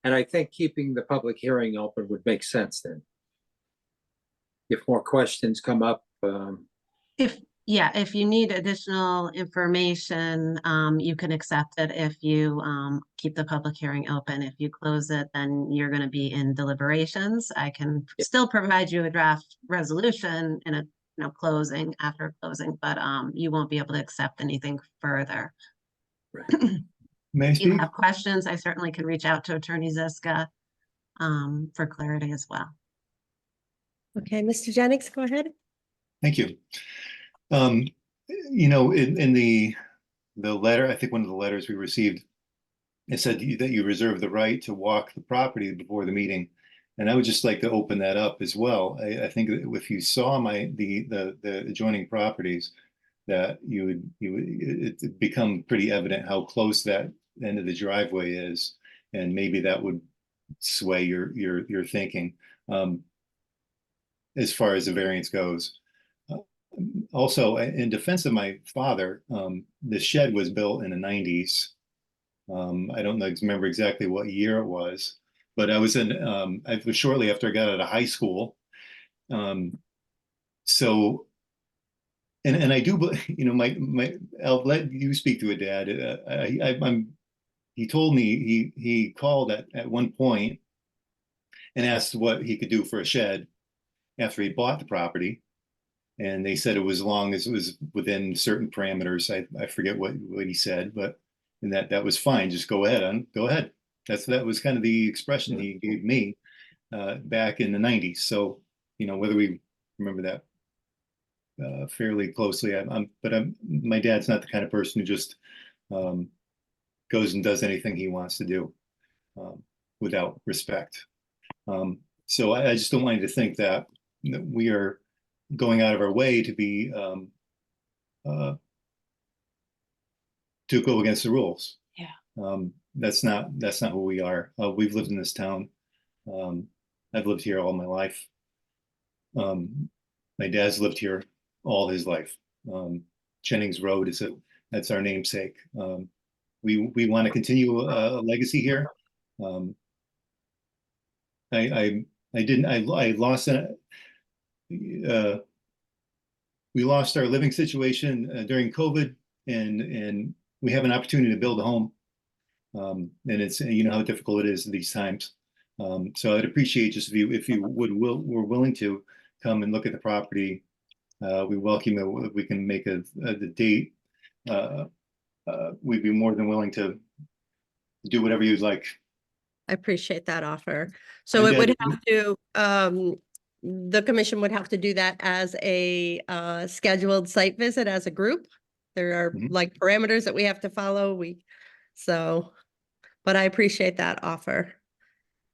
And I think keeping the public hearing open would make sense then. If more questions come up, If you need additional information, you can accept it if you keep the public hearing open. If you close it, then you're going to be in deliberations. I can still provide you a draft resolution in a closing after closing, but you won't be able to accept anything further. May I If you speak? have questions, I certainly can reach out to Attorney Ziska for clarity as well. Okay, Mr. Jennings, go ahead. Thank you. In the letter, I think one of the letters we received, it said that you reserve the right to walk the property before the meeting. And I would just like to open that up as well. I think that if you saw the adjoining properties, that it'd become pretty evident how close that end of the driveway is. And maybe that would sway your thinking as far as the variance goes. Also, in defense of my father, the shed was built in the 90s. I don't remember exactly what year it was, but I was shortly after I got out of high school. So, and I do, I'll let you speak to it, Dad. He told me he called at one point and asked what he could do for a shed after he bought the property. And they said it was as long as it was within certain parameters. I forget what he said, but and that was fine. Just go ahead. Go ahead. That was kind of the expression he gave me back in the 90s. So, whether we remember that fairly closely, my dad's not the kind of person who just goes and does anything he wants to do without respect. So I just don't want you to think that we are going out of our way to be to go against the rules. Yeah. That's not who we are. We've lived in this town. I've lived here all my life. My dad's lived here all his life. Jennings Road that's our namesake. We want to continue a legacy here. We lost our living situation during COVID, and we have an opportunity to build a home. And it's how difficult it is in these times. So I'd appreciate just if you were willing to come and look at the property. We welcome you. We can make the date. We'd be more than willing to do whatever you'd like. I appreciate that offer. So it would have to, the commission would have to do that as a scheduled site visit as a group. There are like parameters that we have to follow. But I appreciate that offer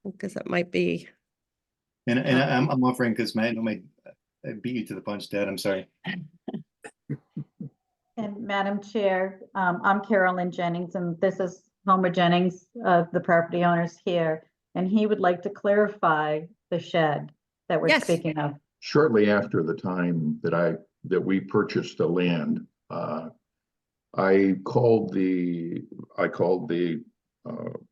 because it might be. And I'm offering because I beat you to the punch, Dad. I'm sorry. And Madam Chair, I'm Carolyn Jennings, and this is Homer Jennings, the property owners here, and he would like to clarify the shed that we're Yes. speaking of. Shortly after the time that I that we purchased the land. I called the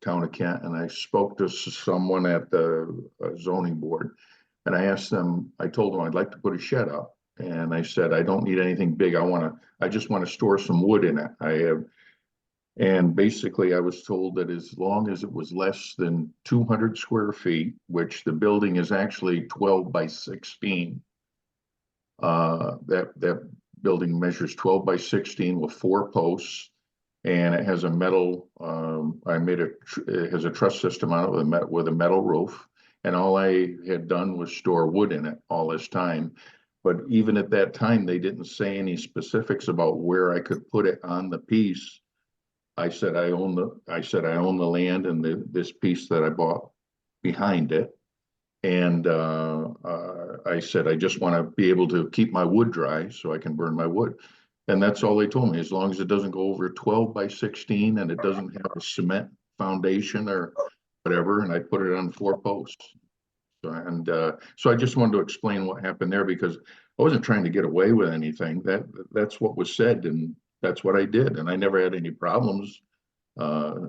town of Kent, and I spoke to someone at the zoning board, and I asked them, I told them I'd like to put a shed up, and I said, I don't need anything big. I just want to store some wood in it. And basically I was told that as long as it was less than 200 square feet, which the building is actually 12 by 16. That building measures 12 by 16 with 4 posts, and it has a metal, it has a truss system on it with a metal roof. And all I had done was store wood in it all this time. But even at that time, they didn't say any specifics about where I could put it on the piece. I said I own the land and this piece that I bought behind it. And I said, I just want to be able to keep my wood dry so I can burn my wood. And that's all they told me, as long as it doesn't go over 12 by 16 and it doesn't have a cement foundation or whatever. And I put it on 4 posts. So I just wanted to explain what happened there, because I wasn't trying to get away with anything. That's what was said, and that's what I did. And I never had any problems. I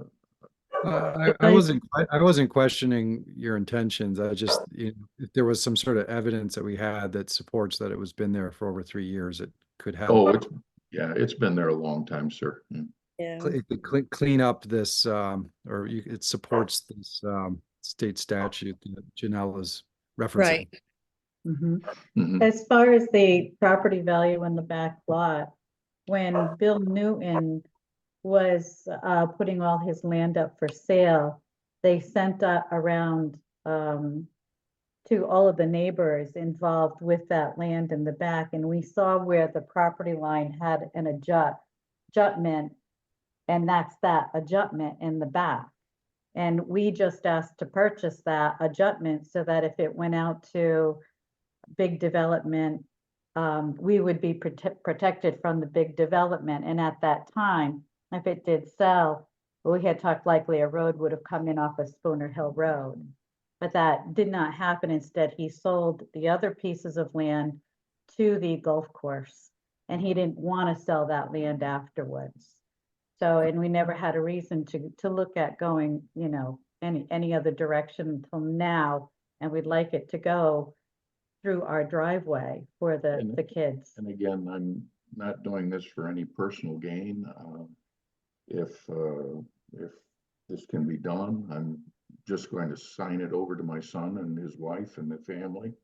wasn't questioning your intentions. I just, if there was some sort of evidence that we had that supports that it was been there for over 3 years, it could help. Oh, it's been there a long time, sir. Yeah. Clean up this, it supports this state statute that Janella's referencing. Right. Mhm. As far as the property value in the back lot, when Bill Newton was putting all his land up for sale, they sent around to all of the neighbors involved with that land in the back, and we saw where the property line had an adjustment, and that's that adjustment in the back. And we just asked to purchase that adjustment so that if it went out to big development, we would be protected from the big development. And at that time, if it did sell, we had talked likely a road would have come in off of Spooner Hill Road. But that did not happen. Instead, he sold the other pieces of land to the golf course, and he didn't want to sell that land afterwards. So, and we never had a reason to look at going, any other direction until now. And we'd like it to go through our driveway for the kids. And again, I'm not doing this for any personal gain. If this can be done, I'm just going to sign it over to my son and his wife and the family.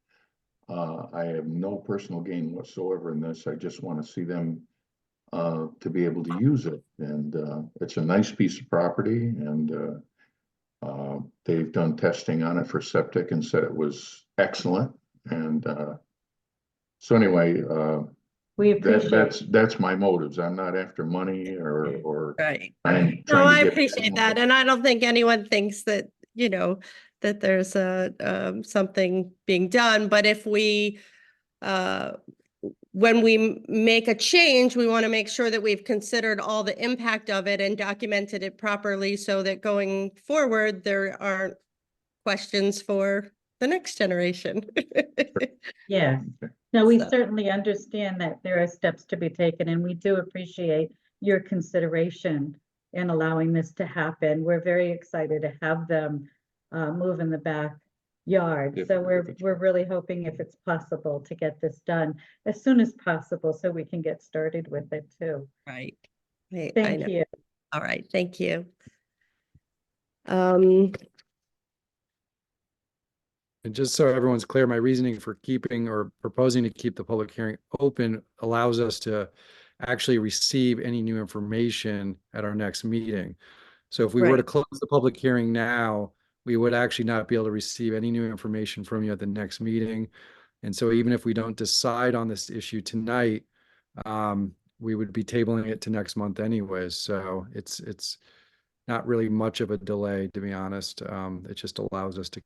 I have no personal gain whatsoever in this. I just want to see them to be able to use it. And it's a nice piece of property, and they've done testing on it for septic and said it was excellent. And so anyway, We appreciate that's my motives. I'm not after money or Right. trying No, to I get appreciate that. And I don't think anyone thinks that, that there's something being done. But if we, when we make a change, we want to make sure that we've considered all the impact of it and documented it properly so that going forward, there aren't questions for the next generation. Yes. No, we So. certainly understand that there are steps to be taken, and we do appreciate your consideration in allowing this to happen. We're very excited to have them move in the backyard. So we're really hoping, if it's possible, to get this done as soon as possible so we can get started with it too. Right. I Thank know. you. All right, thank you. And just so everyone's clear, my reasoning for keeping or proposing to keep the public hearing open allows us to actually receive any new information at our next meeting. So if we were to Right. close the public hearing now, we would actually not be able to receive any new information from you at the next meeting. And so even if we don't decide on this issue tonight, we would be tabling it to next month anyways. So it's not really much of a delay, to be honest. It just allows us to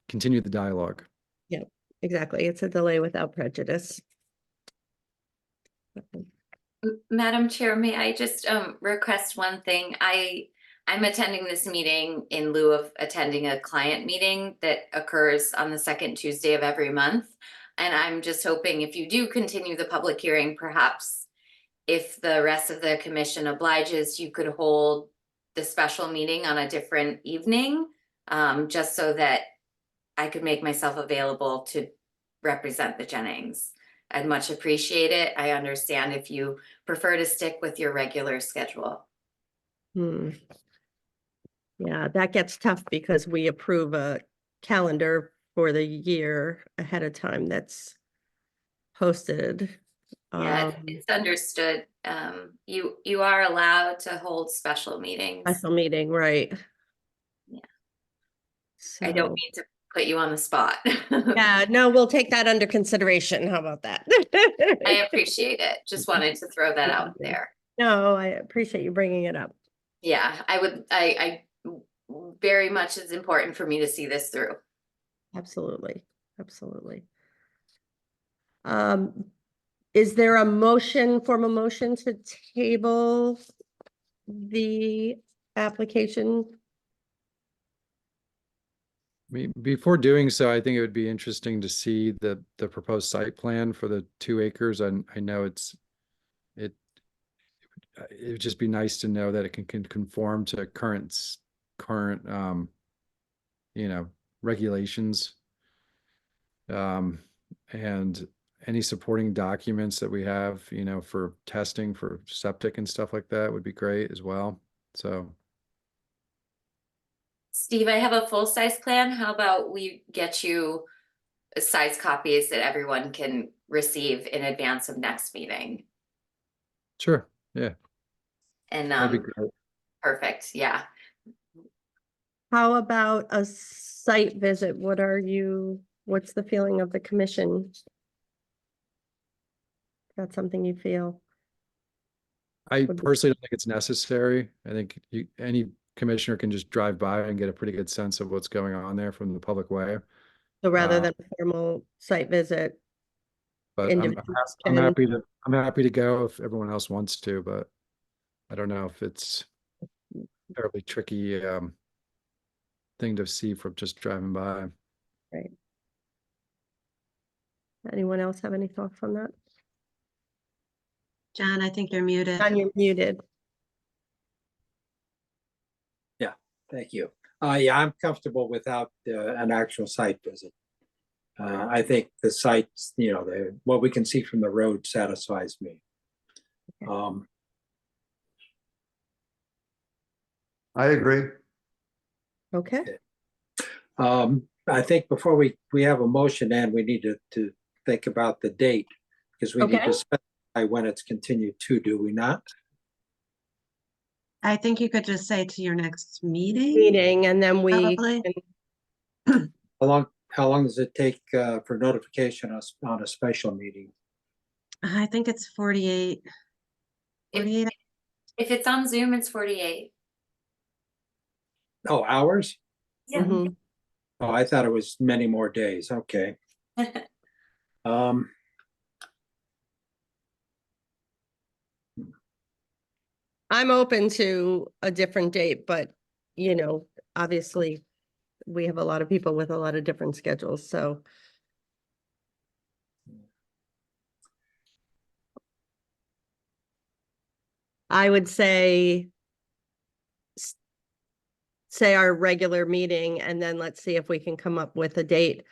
continue the dialogue. Yep, exactly. It's a delay without prejudice. Madam Chair, may I just request one thing? I'm attending this meeting in lieu of attending a client meeting that occurs on the second Tuesday of every month. And I'm just hoping if you do continue the public hearing, perhaps if the rest of the commission obliges, you could hold the special meeting on a different evening, just so that I could make myself available to represent the Jennings. I'd much appreciate it. I understand if you prefer to stick with your regular schedule. Yeah, that gets tough because we approve a calendar for the year ahead of time that's posted. Yeah, it's understood. You are allowed to hold special meetings. Special meeting, right? Yeah. So, I don't mean to put you on the spot. yeah, no, we'll take that under consideration. How about that? I appreciate it. Just wanted to throw that out there. No, I appreciate you bringing it up. Yeah, I very much is important for me to see this through. Absolutely, absolutely. Is there a formal motion to table the application? I mean, before doing so, I think it would be interesting to see the proposed site plan for the 2 acres. And I know it would just be nice to know that it can conform to current regulations. And any supporting documents that we have, for testing for septic and stuff like that would be great as well. So. Steve, I have a full-size plan. How about we get you size copies that everyone can receive in advance of next meeting? Sure. Yeah. And That'd be great. perfect. Yeah. How about a site visit? What's the feeling of the commission? That's something you feel? I Would be- personally don't think it's necessary. I think any commissioner can just drive by and get a pretty good sense of what's going on there from the public way. So rather than a formal site visit, But individuals I'm can- happy to go if everyone else wants to, but I don't know if it's a terribly tricky thing to see from just driving by. Right. Anyone else have any thoughts on that? John, I think you're muted. John, you're muted. Thank you. Yeah, I'm comfortable without an actual site visit. I think the sites, what we can see from the road satisfies me. I agree. Okay. I think before we have a motion, and we need to think about the date, because we need Okay. to specify when it's continued to, do we not? I think you could just say to your next meeting. And then we Probably. can- How long does it take for notification on a special meeting? I think it's 48. 48. If it's on Zoom, it's 48. Oh, hours? Yeah. Mhm. Oh, I thought it was many more days. Okay. I'm open to a different date, but obviously we have a lot of people with a lot of different schedules, so. I would say our regular meeting, and then let's see if we can come up with a date.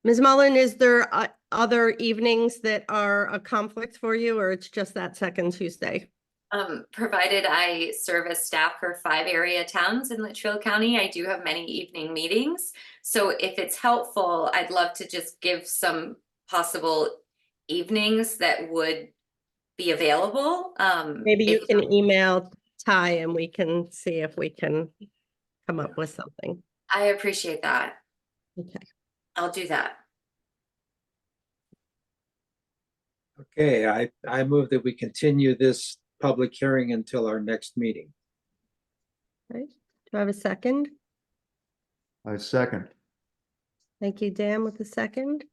Ms. Mullen, is there other evenings that are a conflict for you, or it's just that second Tuesday? Provided I serve as staff for 5 area towns in Litchfield County, I do have many evening meetings. So if it's helpful, I'd love to just give some possible evenings that would be available. Maybe you if- can email Ty and we can see if we can come up with something. I appreciate that. Okay. I'll do that. Okay, I move that we continue this public hearing until our next meeting. Okay. Do I have a second? I second. Thank you, Dan, with the second.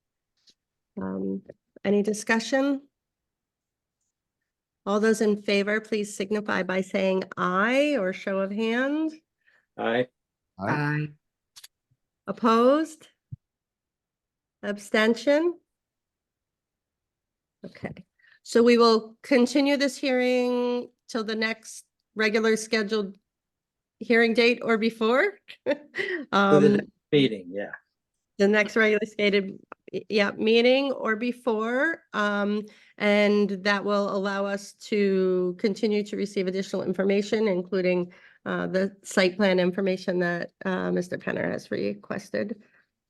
Any discussion? All those in favor, please signify by saying aye or show of hands. Aye. Aye. Opposed? Abstention? Okay, so we will continue this hearing till the next regular scheduled hearing date or before. For the Um, next meeting, yeah. the next regularly stated, meeting or before. And that will allow us to continue to receive additional information, including the site plan information that Mr. Penner has requested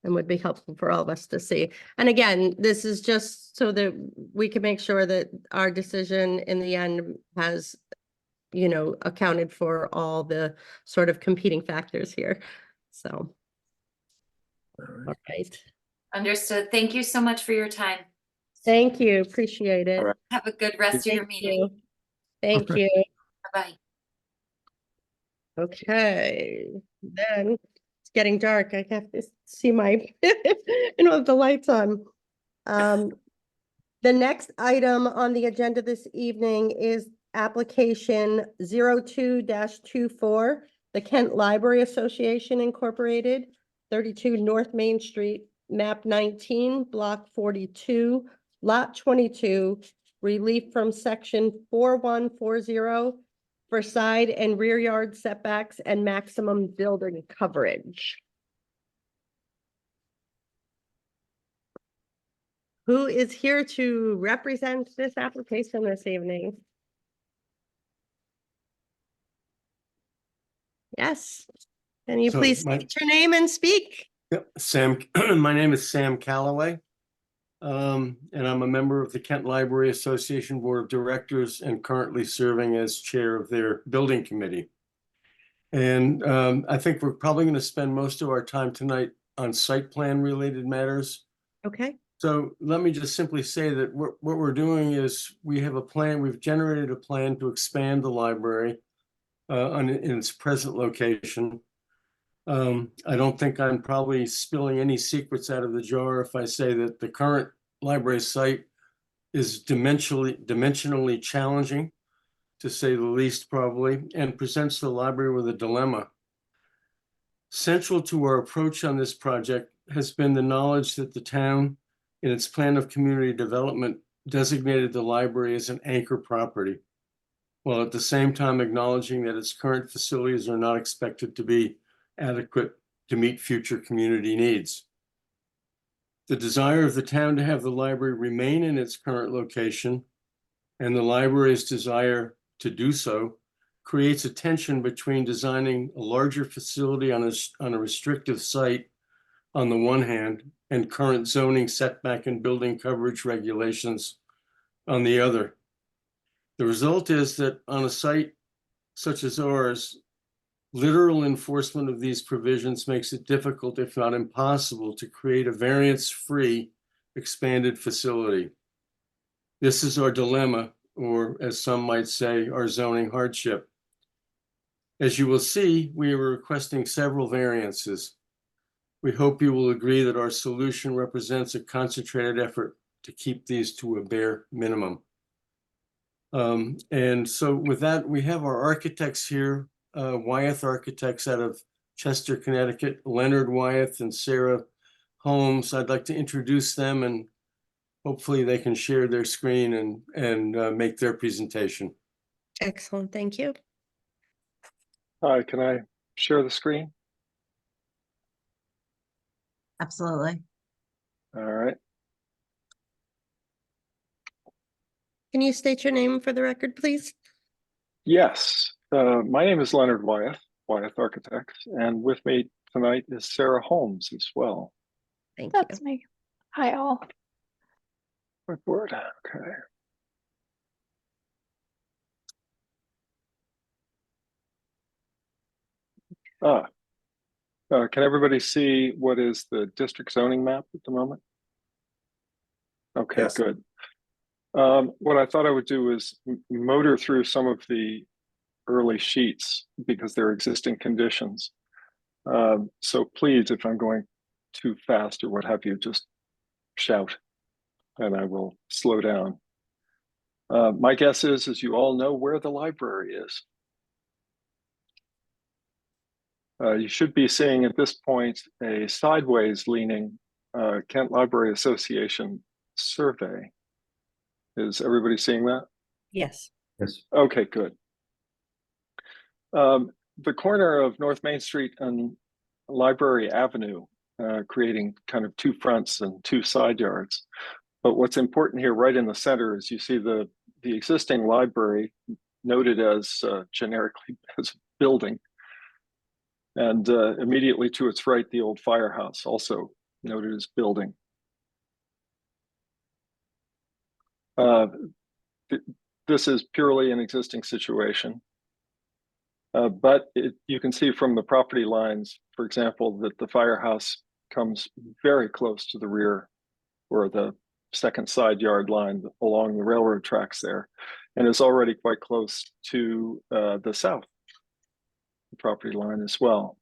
and would be helpful for all of us to see. And again, this is just so that we can make sure that our decision in the end has, you know, accounted for all the sort of competing factors here. So, all right. Understood. Thank you so much for your time. Thank you. Appreciate it. All right. Have a good rest of your Thank meeting. you. Thank you. Bye-bye. Okay, then it's getting dark. I have to see my, the lights on. The next item on the agenda this evening is application 02-24, the Kent Library Association Incorporated, 32 North Main Street, map 19, block 42, lot 22, relief from section 4140 for side and rear yard setbacks and maximum building coverage. Who is here to represent this application this evening? Yes. Can you So please state your name and speak? Yep, Sam, my name is Sam Calloway. And I'm a member of the Kent Library Association Board of Directors and currently serving as chair of their building committee. And I think we're probably going to spend most of our time tonight on site plan related matters. Okay. So let me just simply say that what we're doing is we have a plan, we've generated a plan to expand the library in its present location. I don't think I'm probably spilling any secrets out of the jar if I say that the current library site is dimensionally challenging, to say the least, probably, and presents the library with a dilemma. Central to our approach on this project has been the knowledge that the town, in its plan of community development, designated the library as an anchor property, while at the same time acknowledging that its current facilities are not expected to be adequate to meet future community needs. The desire of the town to have the library remain in its current location and the library's desire to do so creates a tension between designing a larger facility on a restrictive site on the one hand and current zoning setback and building coverage regulations on the other. The result is that on a site such as ours, literal enforcement of these provisions makes it difficult, if not impossible, to create a variance-free expanded facility. This is our dilemma, or as some might say, our zoning hardship. As you will see, we are requesting several variances. We hope you will agree that our solution represents a concentrated effort to keep these to a bare minimum. And so with that, we have our architects here, Wyeth Architects out of Chester, Connecticut, Leonard Wyeth and Sarah Holmes. I'd like to introduce them and hopefully they can share their screen and make their presentation. Excellent. Thank you. Hi, can I share the screen? Absolutely. All right. Can you state your name for the record, please? Yes, my name is Leonard Wyeth, Wyeth Architects, and with me tonight is Sarah Holmes as well. Thank you. That's me. Hi, all. Clipboard, okay. Can everybody see what is the district zoning map at the moment? Okay, Yes. good. What I thought I would do is motor through some of the early sheets because they're existing conditions. So please, if I'm going too fast or what have you, just shout and I will slow down. My guess is you all know where the library is. You should be seeing at this point a sideways leaning Kent Library Association survey. Is everybody seeing that? Yes. Yes. Okay, good. The corner of North Main Street and Library Avenue, creating kind of two fronts and two side yards. But what's important here, right in the center, is you see the existing library noted as generically as building, and immediately to its right, the old firehouse, also noted as building. This is purely an existing situation. But you can see from the property lines, for example, that the firehouse comes very close to the rear or the second side yard line along the railroad tracks there, and is already quite close to the south property line as well.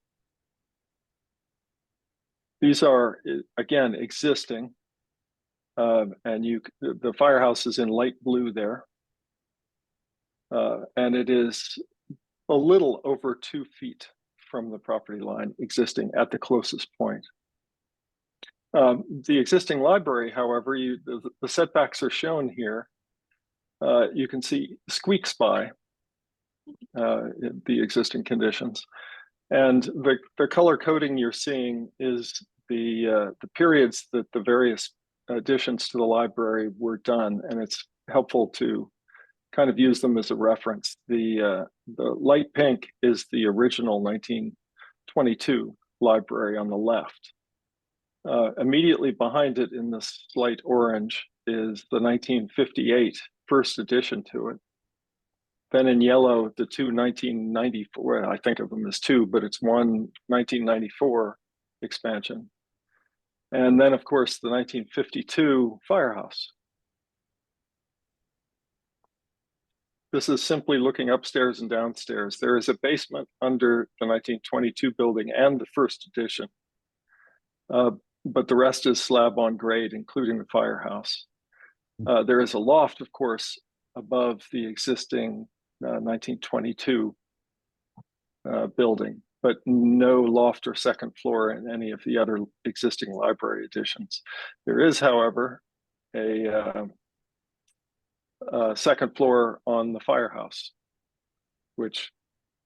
These are, again, existing, and the firehouse is in light blue there, and it is a little over 2 feet from the property line existing at the closest point. The existing library, however, the setbacks are shown here. You can see squeaks by the existing conditions. And the color coding you're seeing is the periods that the various additions to the library were done, and it's helpful to kind of use them as a reference. The light pink is the original 1922 library on the left. Immediately behind it in this light orange is the 1958 first addition to it. Then in yellow, the two 1994, I think of them as two, but it's one 1994 expansion. And then, of course, the 1952 firehouse. This is simply looking upstairs and downstairs. There is a basement under the 1922 building and the first addition. But the rest is slab on grade, including the firehouse. There is a loft, of course, above the existing 1922 building, but no loft or second floor in any of the other existing library additions. There is, however, a second floor on the firehouse, which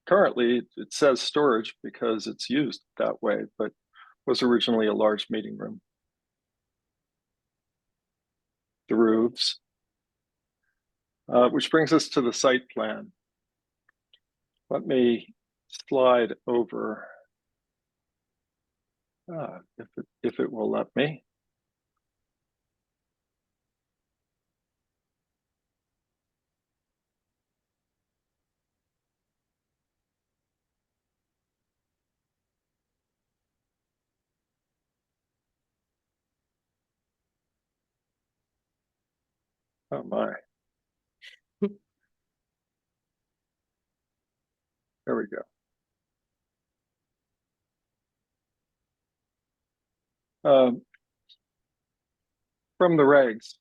currently it says storage because it's used that way, but was originally a large meeting room. The roofs, which brings us to the site plan. Let me slide over, if it will let me. Oh my. There we go. From the regs,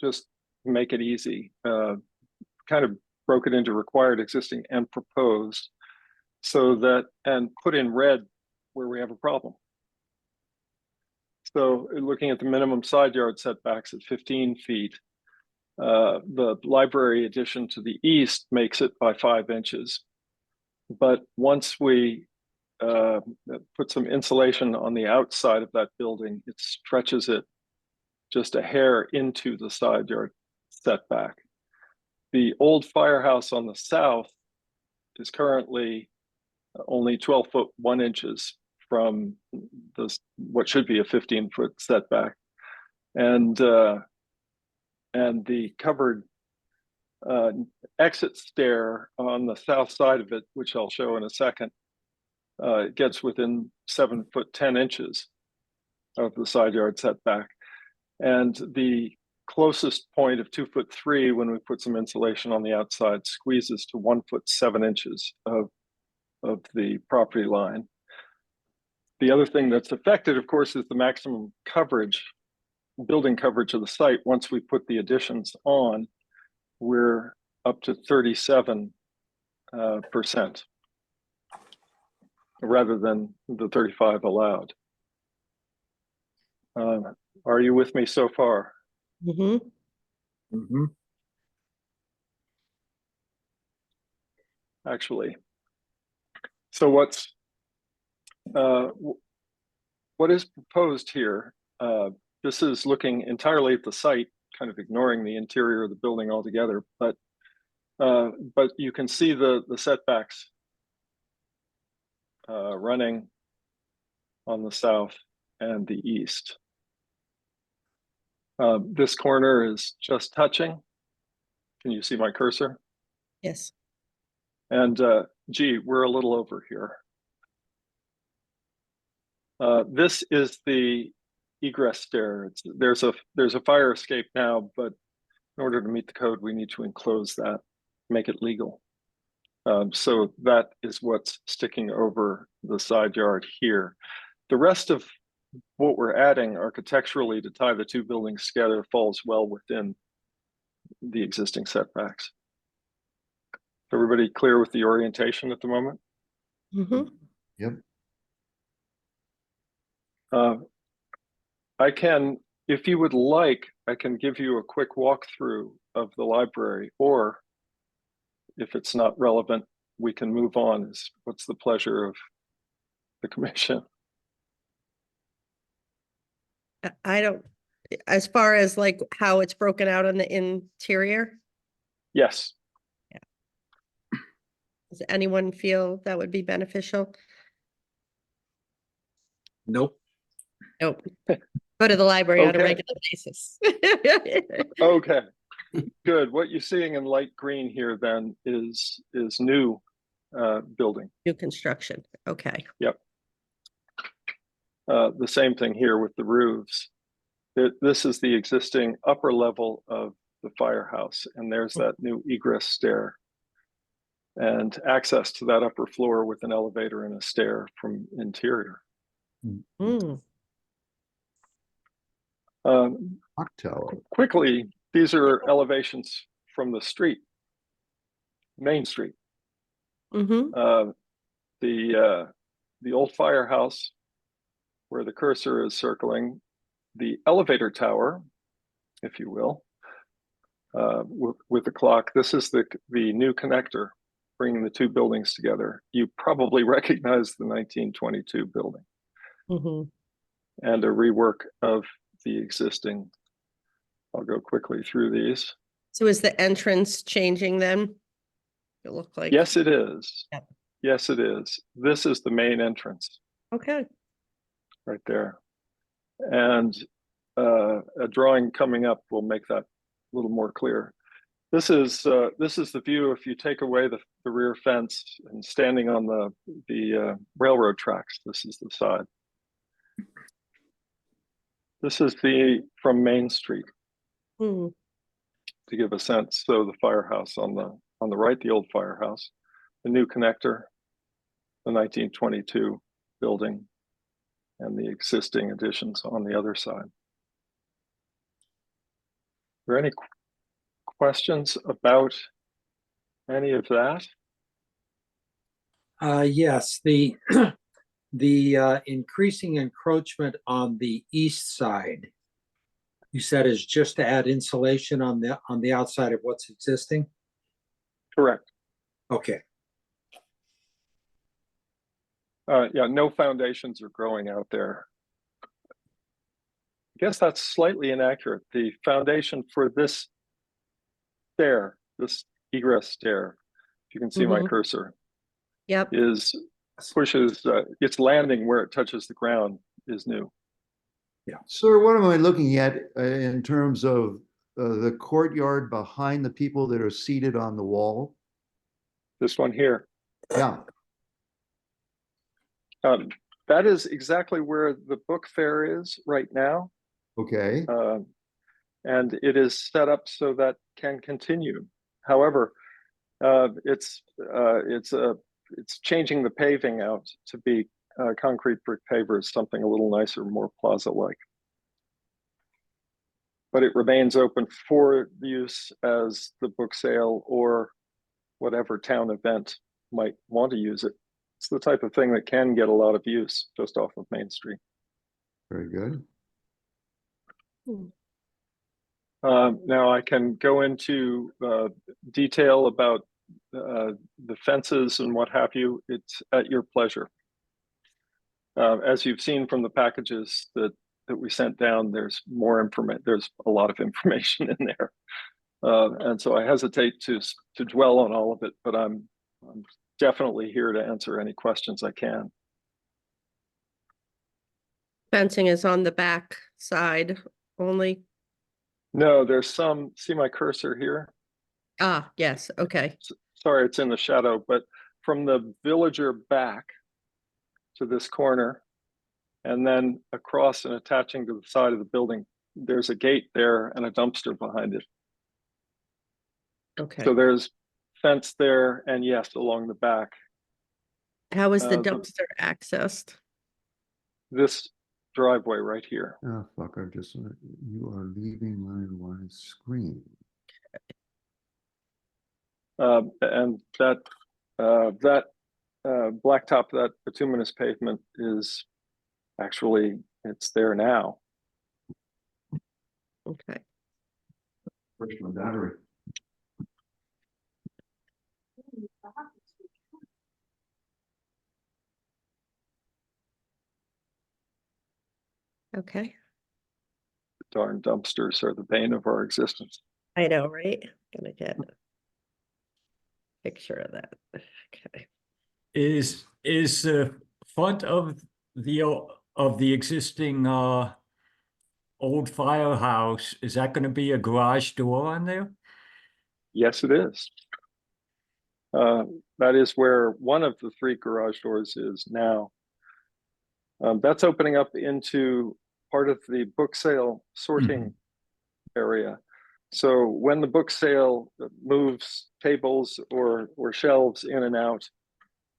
just make it easy, kind of broke it into required, existing, and proposed, so that, and put in red where we have a problem. So looking at the minimum side yard setbacks at 15 feet, the library addition to the east makes it by 5 inches. But once we put some insulation on the outside of that building, it stretches it just a hair into the side yard setback. The old firehouse on the south is currently only 12 foot 1 inches from what should be a 15-foot setback, and the covered exit stair on the south side of it, which I'll show in a second, gets within 7 foot 10 inches of the side yard setback. And the closest point of 2 foot 3, when we put some insulation on the outside, squeezes to 1 foot 7 inches of the property line. The other thing that's affected, of course, is the maximum coverage, building coverage of the site. Once we put the additions on, we're up to 37%, rather than the 35 allowed. Are you with me so far? Mhm. Mhm. Actually. So what is proposed here? This is looking entirely at the site, kind of ignoring the interior of the building altogether, but you can see the setbacks running on the south and the east. This corner is just touching. Can you see my cursor? Yes. And gee, we're a little over here. This is the egress stair. There's a fire escape now, but in order to meet the code, we need to enclose that, make it legal. So that is what's sticking over the side yard here. The rest of what we're adding architecturally to tie the two buildings together falls well within the existing setbacks. Everybody clear with the orientation at the moment? Mhm. Yep. I can, if you would like, I can give you a quick walkthrough of the library, or if it's not relevant, we can move on. What's the pleasure of the commission? I don't, as far as like how it's broken out on the interior, Yes. does anyone feel that would be beneficial? Nope. Nope. Go to the library on a Okay. regular basis. Okay, good. What you're seeing in light green here then is new building. New construction, okay. Yep. The same thing here with the roofs. This is the existing upper level of the firehouse, and there's that new egress stair and access to that upper floor with an elevator and a stair from interior. Mm. Clock tower. Quickly, these are elevations from the street, Main Street. Mm-hmm. The old firehouse where the cursor is circling, the elevator tower, if you will, with the clock. This is the new connector bringing the two buildings together. You probably recognize the 1922 building. Mm-hmm. And a rework of the existing. I'll go quickly through these. So is the entrance changing then? It looked like. Yes, it is. Yep. Yes, it is. This is the main entrance Okay. right there. And a drawing coming up will make that a little more clear. This is the view if you take away the rear fence and standing on the railroad tracks. This is the side. This is from Main Street Hmm. to give a sense. So the firehouse on the right, the old firehouse, the new connector, the 1922 building, and the existing additions on the other side. Are there any questions about any of that? Yes, the increasing encroachment on the east side, you said is just to add insulation on the outside of what's existing? Correct. Okay. Yeah, no foundations are growing out there. I guess that's slightly inaccurate. The foundation for this stair, this egress stair, if you can see my Mhm. cursor, Yep. pushes its landing where it touches the ground is new. Sir, what am I looking at in terms of the courtyard behind the people that are seated on the wall? This one here. Yeah. That is exactly where the book fair is right now. Okay. And it is set up so that can continue. However, it's changing the paving out to be concrete brick pavers, something a little nicer, more plaza-like. But it remains open for use as the book sale or whatever town event might want to use it. It's the type of thing that can get a lot of use just off of Main Street. Very good. Now I can go into detail about the fences and what have you. It's at your pleasure. As you've seen from the packages that we sent down, there's more information. There's a lot of information in there, and so I hesitate to dwell on all of it. But I'm definitely here to answer any questions I can. Fencing is on the back side only. No, there's some. See my cursor here? Ah, yes. Okay. Sorry, it's in the shadow, but from the villager back to this corner, and then across and attaching to the side of the building, there's a gate there and a dumpster behind it. Okay. So there's fence there, and yes, along the back. How is the the- dumpster accessed? This driveway right here. Oh, fuck, I've just, you are leaving my one screen. And that blacktop, that bituminous pavement is actually, it's there now. Okay. Where's my battery? Okay. Darn dumpsters are the bane of our existence. I know, right? Gonna get a picture of that. Okay. Is the front of the existing old firehouse, is that going to be a garage door on there? Yes, it is. That is where one of the 3 garage doors is now. That's opening up into part of the book sale sorting area. So when the book sale moves tables or shelves in and out,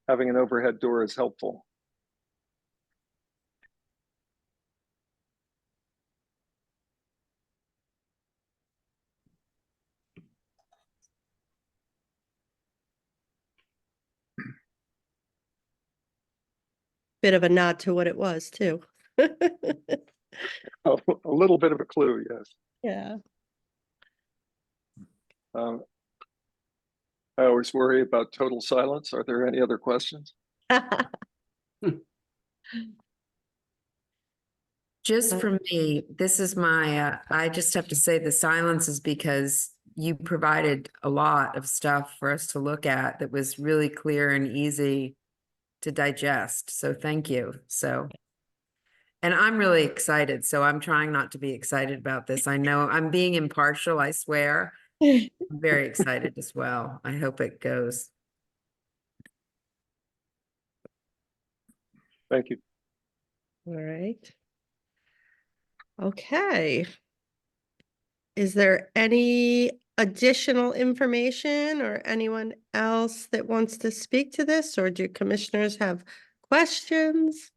having an overhead door is helpful. Bit of a nod to what it was too. A little bit of a clue, yes. Yeah. I always worry about total silence. Are there any other questions? Just for me, this is my, I just have to say the silence is because you provided a lot of stuff for us to look at that was really clear and easy to digest. So thank you. So, and I'm really excited. So I'm trying not to be excited about this. I know I'm being impartial, I swear. I'm very excited as well. I hope it goes. Thank you. All right. Okay. Is there any additional information or anyone else that wants to speak to this, or do commissioners have questions?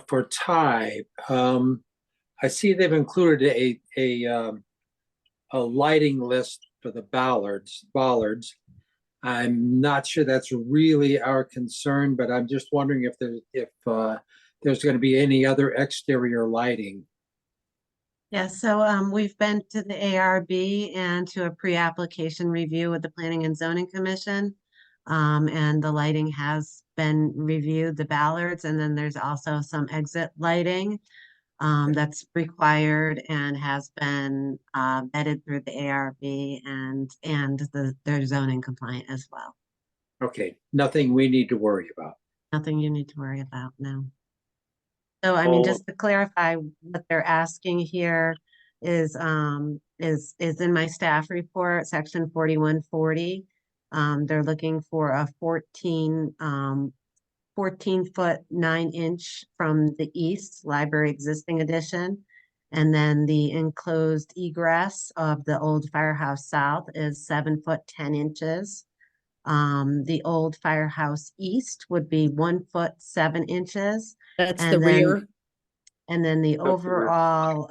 For Ty, I see they've included a lighting list for the bollards. I'm not sure that's really our concern, but I'm just wondering if there's going to be any other exterior lighting. Yeah, so we've been to the ARB and to a pre-application review with the Planning and Zoning Commission. And the lighting has been reviewed, the ballards, and then there's also some exit lighting that's required and has been vetted through the ARB and they're zoning compliant as well. Okay, nothing we need to worry about. Nothing you need to worry about, no. So I mean, just to clarify, what they're asking here is in my staff report, section 4140. They're looking for a 14 foot 9-inch from the east library existing addition. And then the enclosed egress of the old firehouse south is 7 foot 10 inches. The old firehouse east would be 1 foot 7 inches. That's And the then- rear. And then the the rear. overall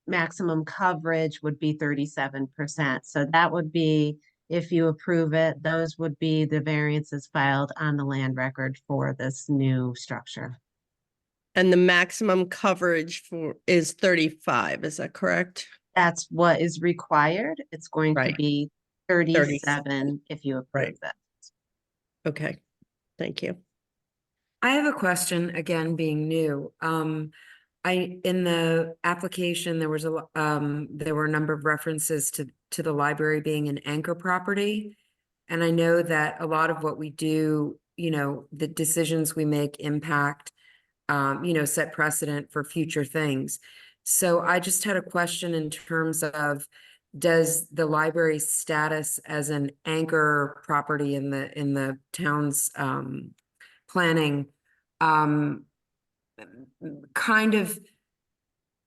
maximum coverage would be 37%. So that would be, if you approve it, those would be the variances filed on the land record for this new structure. And the maximum coverage is 35, is that correct? That's what is required. It's going to Right. be 37 if you approve Right. that. Okay, thank you. I have a question, again, being new. In the application, there was there were a number of references to the library being an anchor property. And I know that a lot of what we do, the decisions we make impact, set precedent for future things. So I just had a question in terms of, does the library's status as an anchor property in the town's planning kind of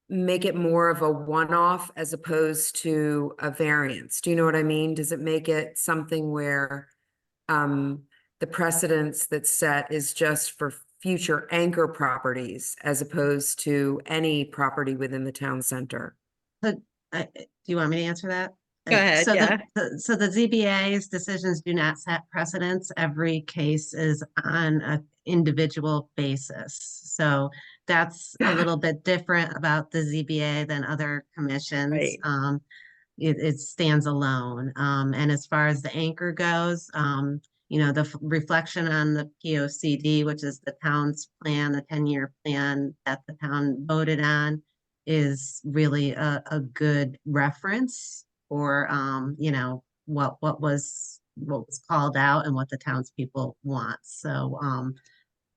make it more of a one-off as opposed to a variance? Do you know what I mean? Does it make it something where the precedence that's set is just for future anchor properties as opposed to any property within the town center? Do you want me to answer that? Go ahead, So yeah. so the ZBA's decisions do not set precedents. Every case is on an individual basis. So that's a little bit different about the ZBA than other commissions. Right. It stands alone. And as far as the anchor goes, the reflection on the POCD, which is the town's plan, the 10-year plan that the town voted on, is really a good reference for what was called out and what the townspeople want. So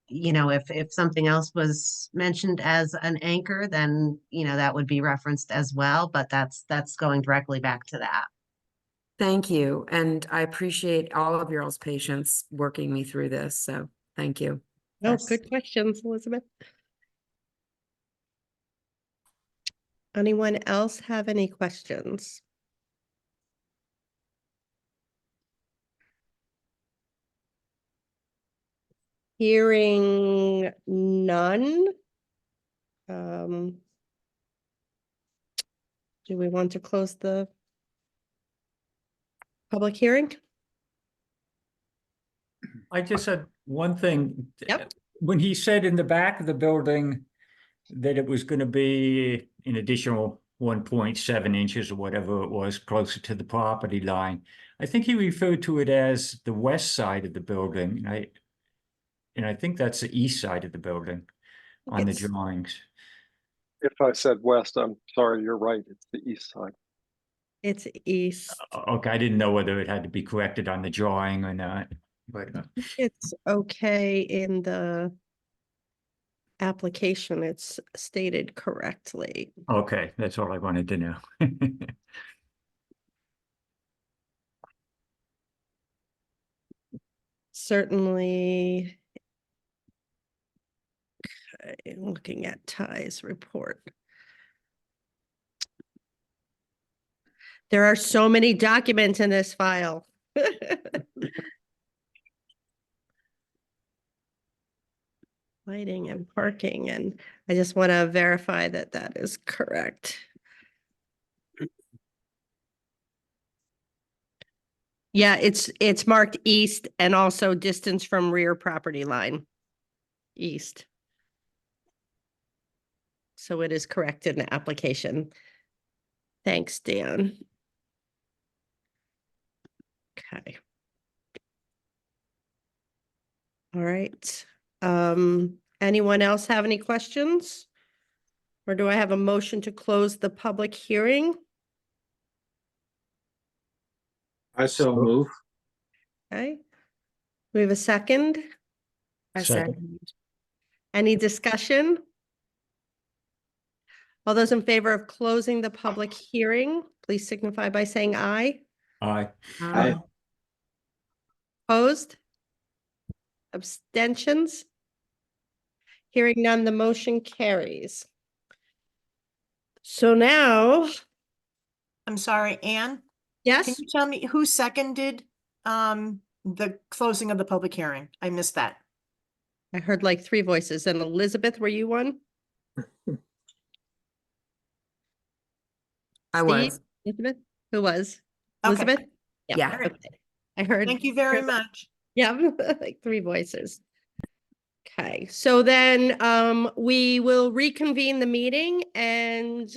if something else was mentioned as an anchor, then that would be referenced as well, but that's going directly back to that. Thank you. And I appreciate all of y'all's patience working me through this. So thank you. No, Yes. good questions, Elizabeth. Anyone else have any questions? Hearing none. Do we want to close the public hearing? I just had one thing. Yep. When he said in the back of the building that it was going to be an additional 1.7 inches or whatever it was closer to the property line, I think he referred to it as the west side of the building. And I think that's the east side of the building on the It's- drawings. If I said west, I'm sorry, you're right. It's the east side. It's east. Okay, I didn't know whether it had to be corrected on the drawing or not, but It's okay in the application. It's stated correctly. okay, that's all I wanted to know. Certainly. Okay, looking at Ty's report. There are so many documents in this file. Lighting and parking, and I just want to verify that that is correct. Yeah, it's marked east and also distance from rear property line. East. So it is correct in the application. Thanks, Dan. Okay. All right. Anyone else have any questions? Or do I have a motion to close the public hearing? I so move. Okay. We have a second. I Second. said, Any discussion? All those in favor of closing the public hearing, please signify by saying aye. Aye. Aye. Opposed? Abstentions? Hearing none, the motion carries. So now, I'm sorry, Anne, can yes, you tell me who seconded the closing of the public hearing? I missed that. I heard like 3 voices. And Elizabeth, were you one? I Steve? was. Elizabeth? Who was? Okay. Elizabeth? Yeah. All right. Okay. I heard. Thank you very heard- much. Yeah, like 3 voices. Okay, so then we will reconvene the meeting and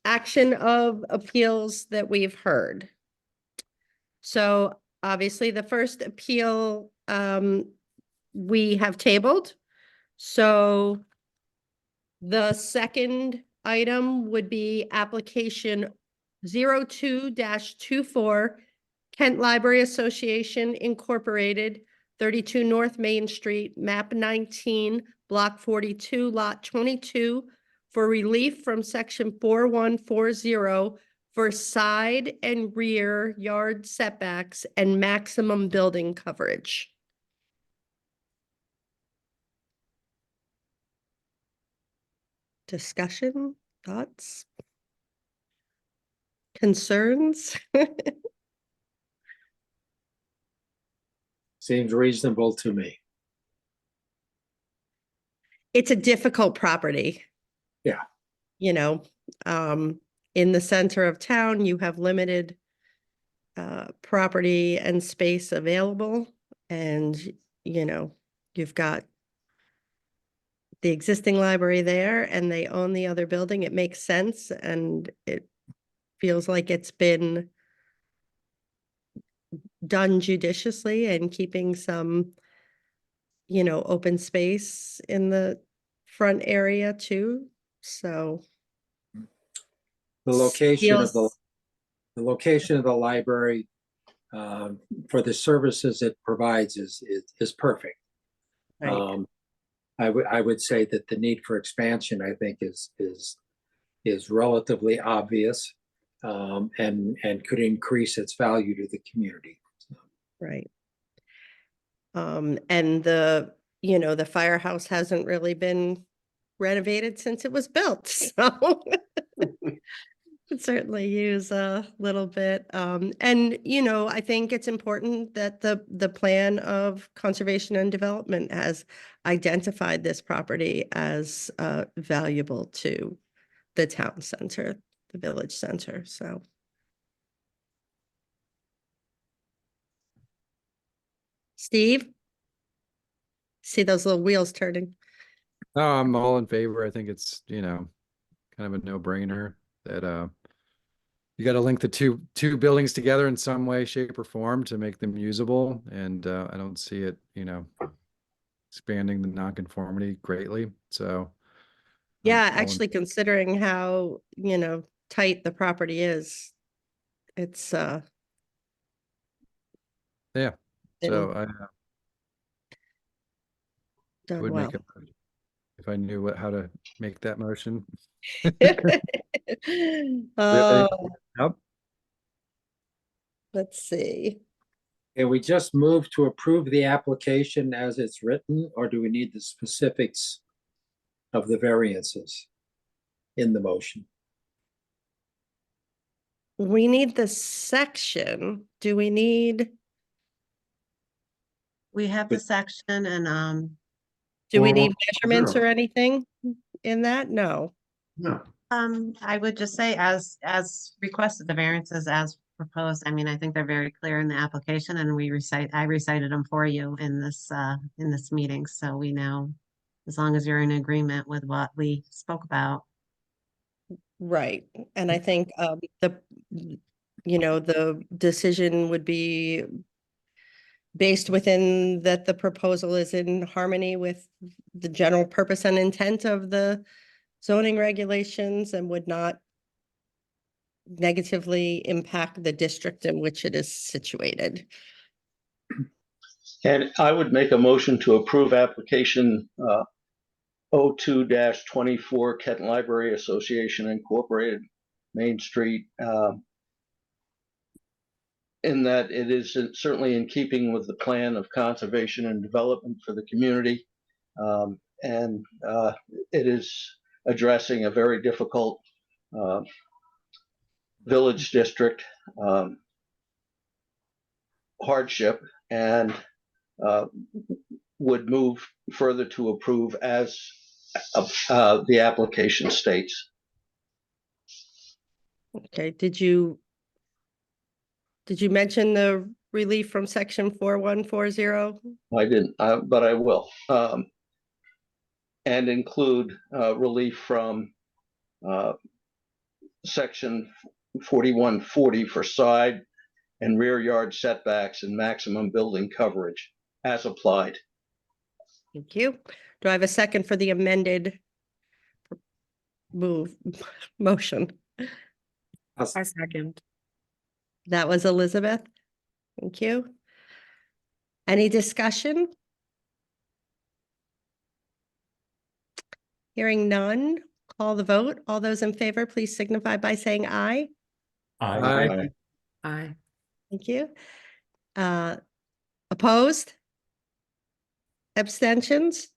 action of appeals that we've heard. So obviously the first appeal we have tabled. So the second item would be application 02-24 Kent Library Association Incorporated, 32 North Main Street, map 19, block 42, lot 22, for relief from section 4140 for side and rear yard setbacks and maximum building coverage. Discussion, thoughts, concerns? Seems reasonable to me. It's a difficult property. Yeah. You know, in the center of town, you have limited property and space available. And, you know, you've got the existing library there and they own the other building. It makes sense. And it feels like it's been done judiciously and keeping some, you know, open space in the front area too. So The location of feels- the location of the library for the services it provides is perfect. Right. I would say that the need for expansion, I think, is relatively obvious, and could increase its value to the community. Right. And the, you know, the firehouse hasn't really been renovated since it was built, so could certainly use a little bit. And, you know, I think it's important that the plan of conservation and development has identified this property as valuable to the town center, the village center, so. Steve? See those little wheels turning? No, I'm all in favor. I think it's, you know, kind of a no-brainer that you got to link the two buildings together in some way, shape, or form to make them usable. And I don't see it, you know, expanding the nonconformity greatly. So Yeah, all in- actually considering how, you know, tight the property is, it's yeah. So been I done would well. make it if I knew how to make that motion. Uh, Yep. let's see. Can we just move to approve the application as it's written, or do we need the specifics of the variances in the motion? We need the section. Do we need, We have the section and, do we need 4140. measurements or anything in that? No. No. I would just say as requested, the variances as proposed, I mean, I think they're very clear in the application and I recited them for you in this meeting. So we know, as long as you're in agreement with what we spoke about. Right. And I think you know, the decision would be based within that the proposal is in harmony with the general purpose and intent of the zoning regulations and would not negatively impact the district in which it is situated. And I would make a motion to approve application 02-24 Kent Library Association Incorporated, Main Street, in that it is certainly in keeping with the plan of conservation and development for the community. And it is addressing a very difficult village district hardship, and would move further to approve as the application states. Okay, did you mention the relief from section 4140. I didn't, but I will. And include relief from section 4140 for side and rear yard setbacks and maximum building coverage as applied. Thank you. Do I have a second for the amended motion? I second. That was Elizabeth. Thank you. Any discussion? Hearing none, call the vote. All those in favor, please signify by saying aye. I, Aye. Thank you. Opposed? Abstentions?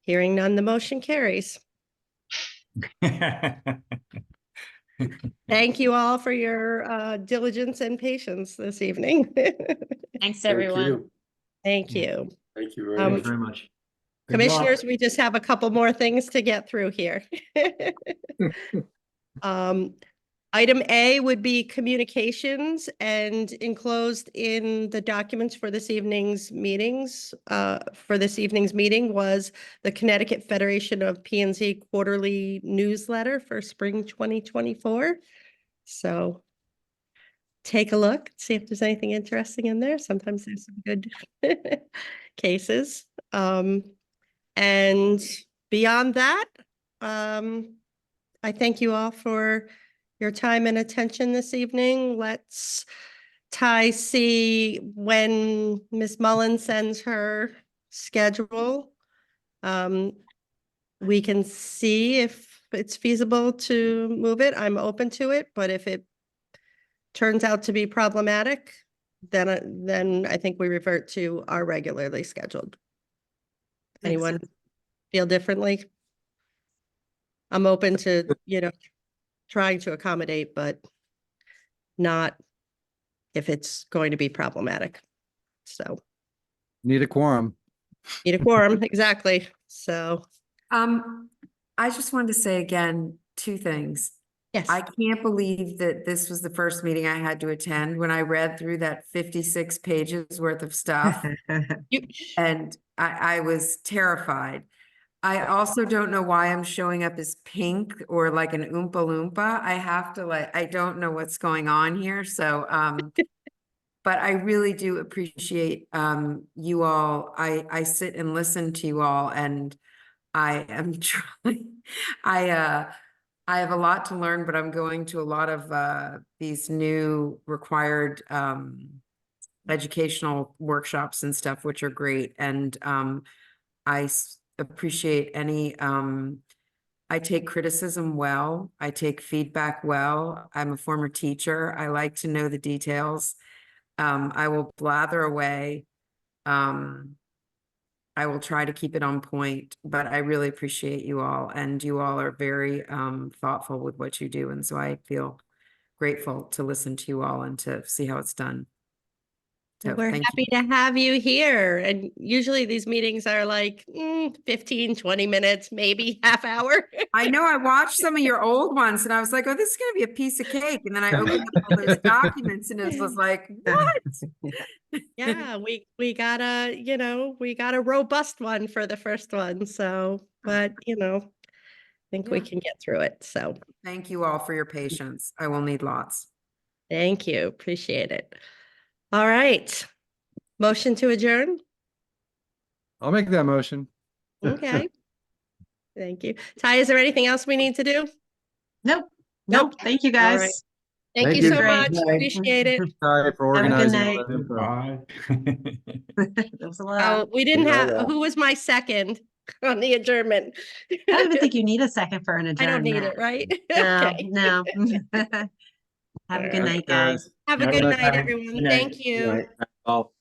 Hearing none, the motion carries. Thank you all for your diligence and patience this evening. Thanks, Thank everyone. you. Thank you. Thank you very Um, much. very much. Good Commissioners, luck. we just have a couple more things to get through here. Item A would be communications, and enclosed in the documents for this evening's meetings, for this evening's meeting was the Connecticut Federation of P&Z quarterly newsletter for spring 2024. So take a look, see if there's anything interesting in there. Sometimes there's some good cases. And beyond that, I thank you all for your time and attention this evening. Let's see when Ms. Mullen sends her schedule. We can see if it's feasible to move it. I'm open to it, but if it turns out to be problematic, then I think we revert to our regularly scheduled. Anyone feel differently? I'm open to, trying to accommodate, but not if it's going to be problematic. So Need a quorum. need a quorum, exactly. So I just wanted to say again, two things. yes, I can't believe that this was the first meeting I had to attend when I read through that 56 pages worth of stuff. And I was terrified. I also don't know why I'm showing up as pink or like an Oompa Loompa. I have to I don't know what's going on here. So, but I really do appreciate you all. I sit and listen to you all, and I am trying. I have a lot to learn, but I'm going to a lot of these new required educational workshops and stuff, which are great. And appreciate any I take criticism well. I take feedback well. I'm a former teacher. I like to know the details. I will blather away. I will try to keep it on point, but I really appreciate you all, and you all are very thoughtful with what you do, and so I feel grateful to listen to you all and to see how it's done. So we're thank happy you. to have you here. And usually these meetings are like 15, 20 minutes, maybe half hour. I know I watched some of your old ones and I was like, oh, this is going to be a piece of cake. And then I opened up all those documents and it was like, what? Yeah, we got a robust one for the first one. So, but I think we Yeah. can get through it. So Thank you all for your patience. I will need lots. thank you. Appreciate it. All right. Motion to adjourn. I'll make that motion. Okay. Thank you. Ty, is there anything else we need to do? Nope. Nope. Thank you, All right. guys. Thank you you. so Great. much. Appreciate it. Sorry for Have a good organizing all night. that info. Bye. That was a lot. Oh, we didn't Good night, have, all. who was my second on the adjournment? I don't even think you need a second for an I adjournment. don't need it, right? No, Okay. no. Have a good All night, guys. Have a Have a good nice night, night. everyone. Good night. Thank you. Right. All.